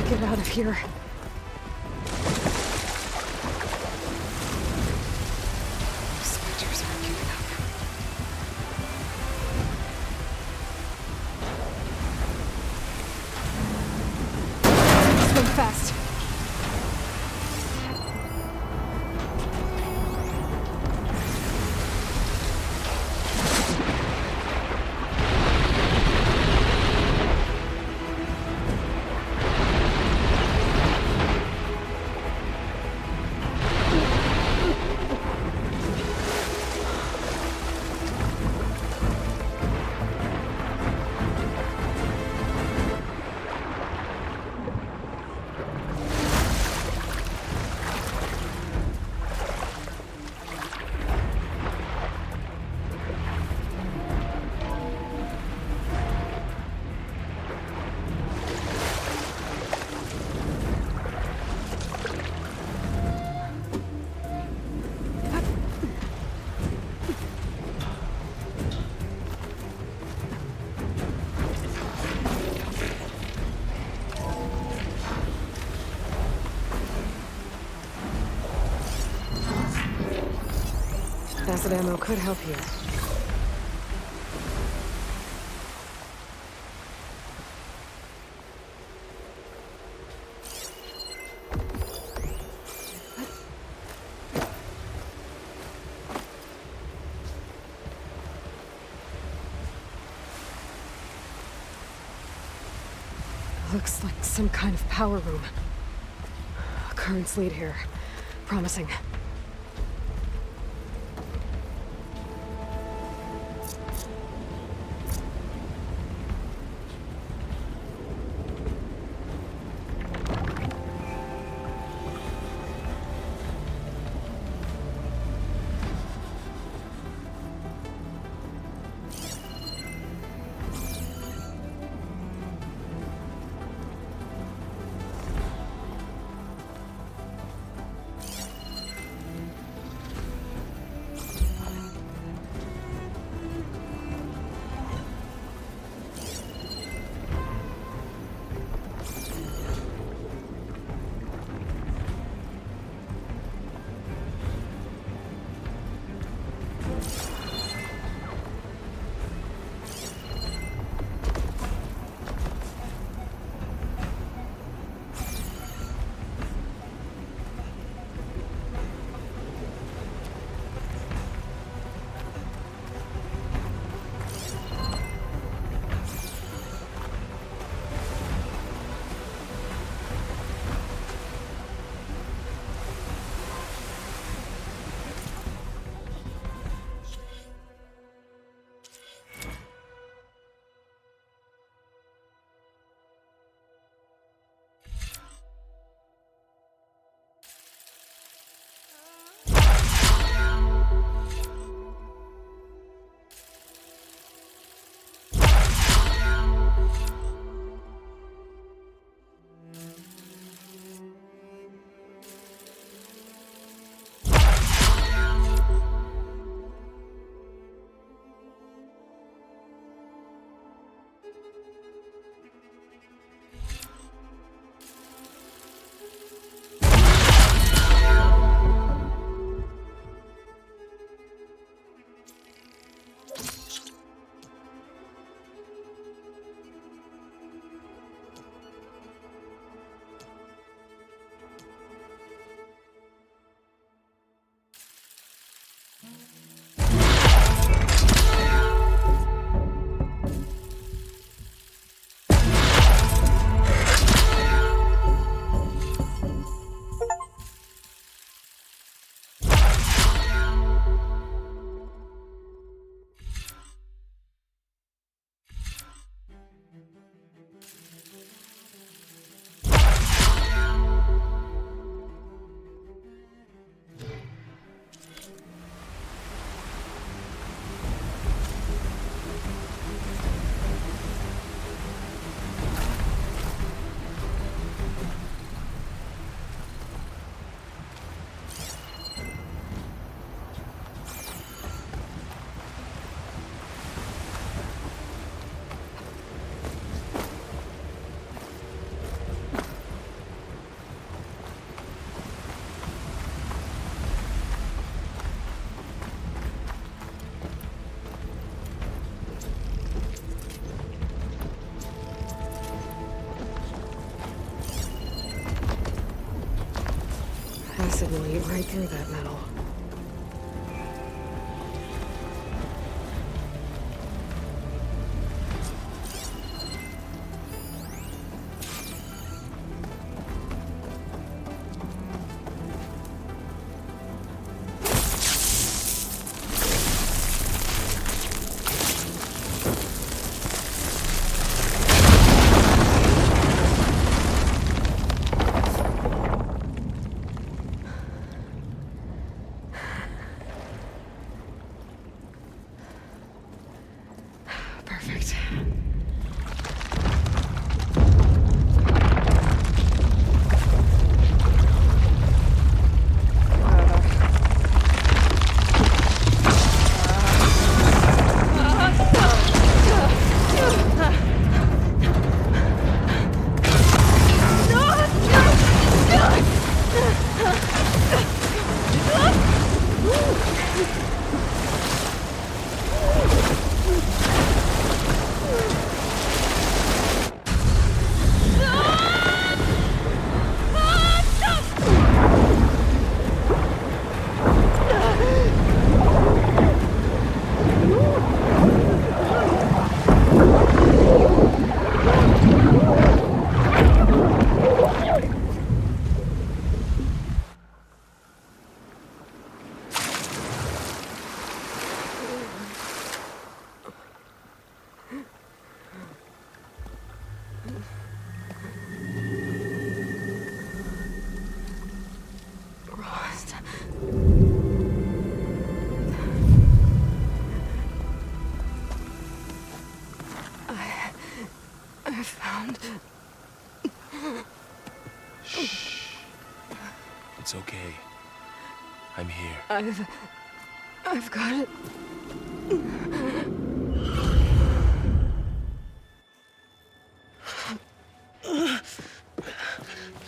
Get out of here. Specters aren't giving up. Swim fast. Acid ammo could help here. Looks like some kind of power room. Currents lead here. Promising. Acid will eat right through that metal. Perfect. I found... Shh. It's okay. I'm here. I've got it.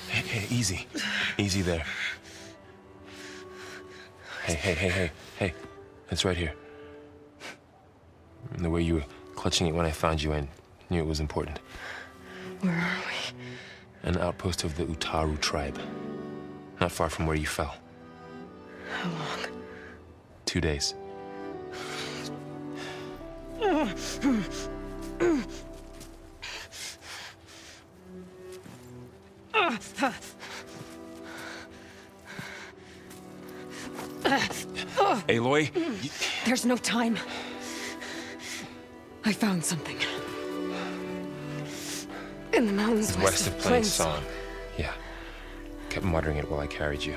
Hey, easy. Easy there. Hey. It's right here. The way you were clutching it when I found you, I knew it was important. Where are we? An outpost of the Utaru tribe. Not far from where you fell. How long? 2 days. Aloy? There's no time. I found something. In the mountains west of Plain Song. Yeah. Kept muttering it while I carried you.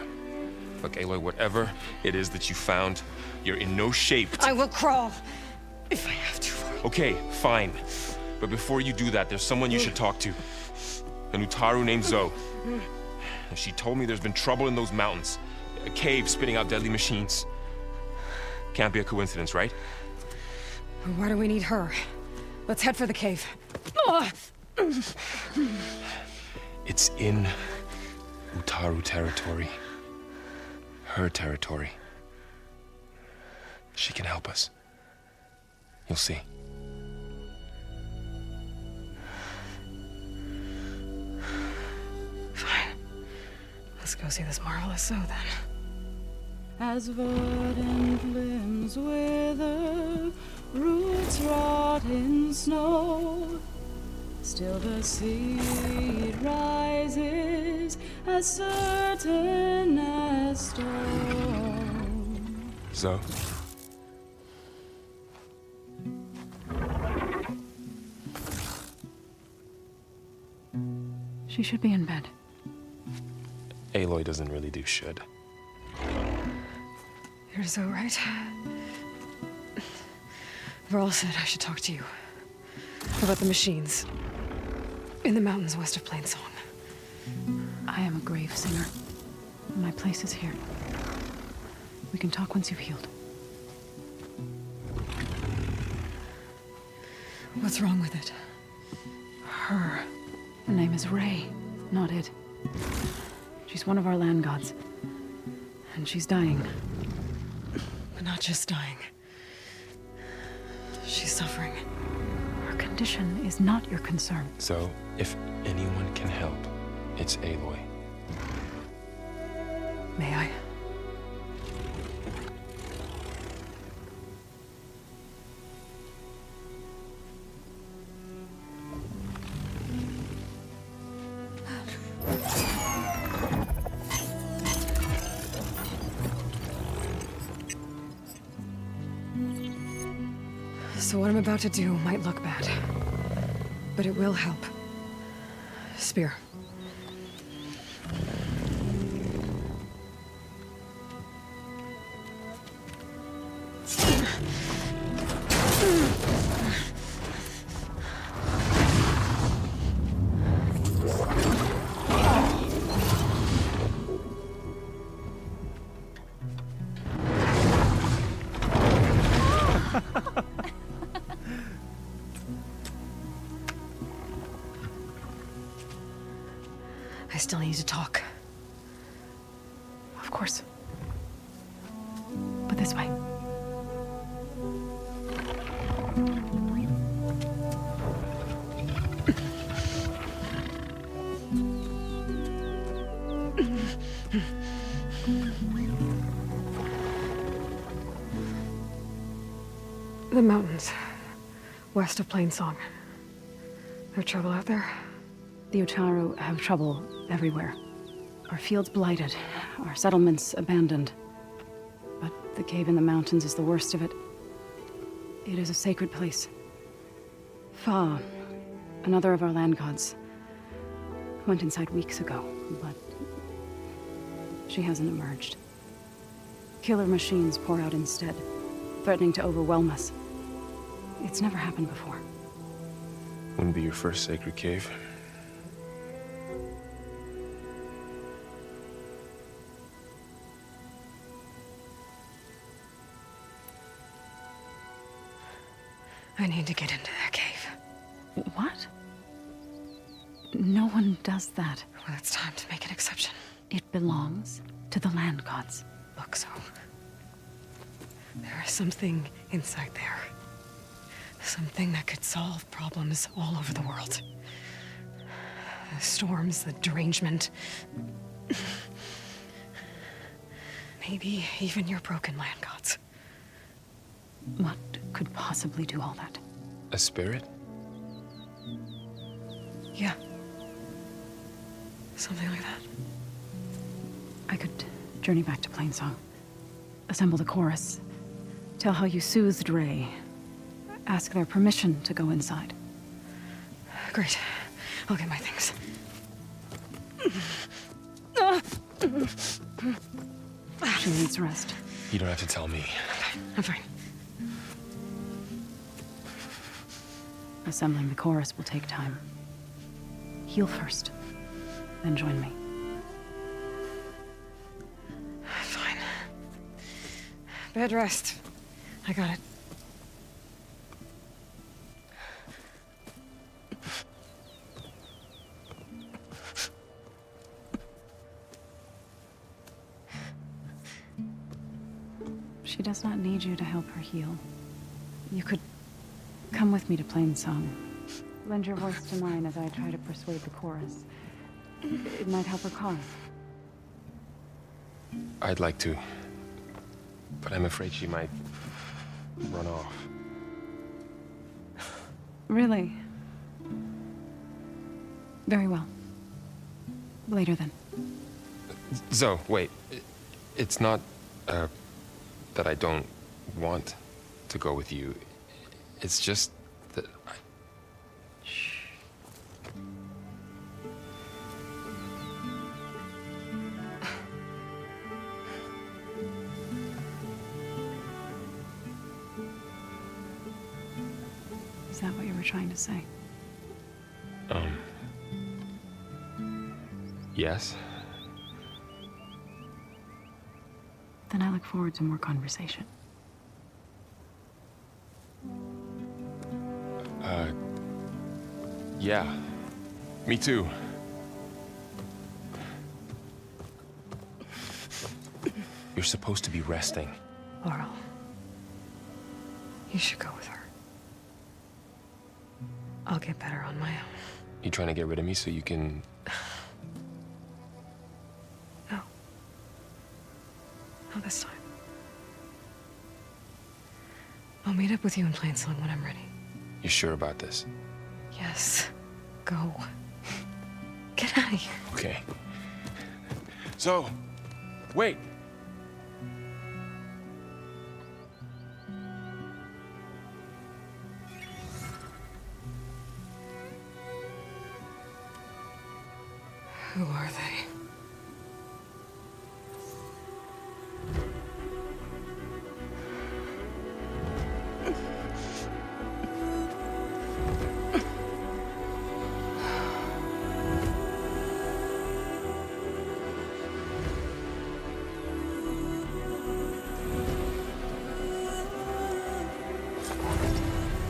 Look, Aloy, whatever it is that you found, you're in no shape. I will crawl if I have to. Okay, fine. But before you do that, there's someone you should talk to. An Utaru named Zoe. She told me there's been trouble in those mountains. A cave spitting out deadly machines. Can't be a coincidence, right? Why do we need her? Let's head for the cave. It's in Utaru territory. Her territory. She can help us. You'll see. Fine. Let's go see this marvelous Zoe then. as verdant limbs wither, roots rot in snow. Still the seed rises as certain as stone. Zoe? She should be in bed. Aloy doesn't really do should. You're so right. Varl said I should talk to you about the machines in the mountains west of Plainsong. I am a grave singer. My place is here. We can talk once you've healed. What's wrong with it? Her name is Ray, not it. She's one of our land gods. And she's dying. But not just dying. She's suffering. Her condition is not your concern. So, if anyone can help, it's Aloy. May I? So what I'm about to do might look bad, but it will help. Spear. I still need to talk. Of course. But this way. The mountains, west of Plainsong. No trouble out there? The Utaru have trouble everywhere. Our fields blighted, our settlements abandoned. But the cave in the mountains is the worst of it. It is a sacred place. Fa, another of our land gods, went inside weeks ago, but she hasn't emerged. Killer machines pour out instead, threatening to overwhelm us. It's never happened before. Wouldn't be your first sacred cave. I need to get into that cave. What? No one does that. Well, it's time to make an exception. It belongs to the land gods. Look, so there is something inside there. Something that could solve problems all over the world. The storms, the derangement. Maybe even your broken land gods. What could possibly do all that? A spirit? Yeah. Something like that. I could journey back to Plainsong, assemble the chorus, tell how you soothed Ray, ask their permission to go inside. Great. I'll get my things. She needs rest. You don't have to tell me. I'm fine. Assembling the chorus will take time. Heal first, then join me. Fine. Bed rest. I got it. She does not need you to help her heal. You could come with me to Plainsong. Lend your voice to mine as I try to persuade the chorus. It might help her cause. I'd like to, But I'm afraid she might run off. Really? Very well. Later then. Zoe, wait. It's not, that I don't want to go with you. It's just that I... Shh. Is that what you were trying to say? Yes. Then I look forward to more conversation. Yeah. Me too. You're supposed to be resting. Laurel, you should go with her. I'll get better on my own. You trying to get rid of me so you can... No. Not this time. I'll meet up with you in Plainsong when I'm ready. You sure about this? Yes. Go. Get out of here. Okay. So, wait. Who are they?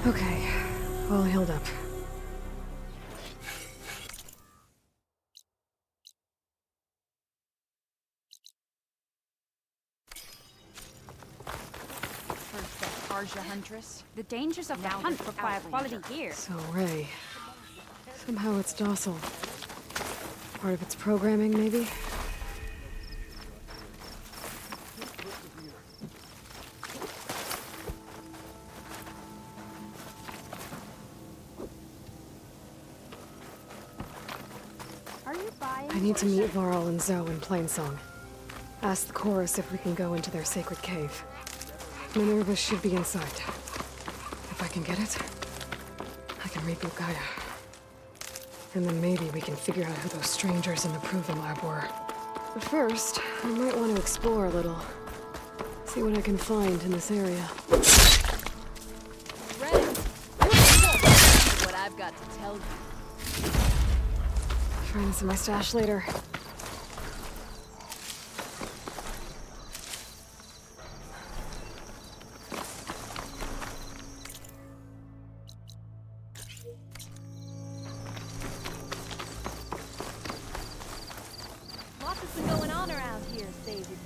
Okay, all healed up. Huntress. The dangers of the hunt require quality gear. So, Ray. Somehow it's docile. Part of its programming, maybe? Are you buying? I need to meet Varl and Zoe in Plainsong. Ask the chorus if we can go into their sacred cave. Minerva should be inside. If I can get it, I can reboot Gaia. And then maybe we can figure out who those strangers in the Proving Lab were. But first, I might want to explore a little. See what I can find in this area. Ready? What I've got to tell you. Find this in my stash later. Lots has been going on around here, Savior.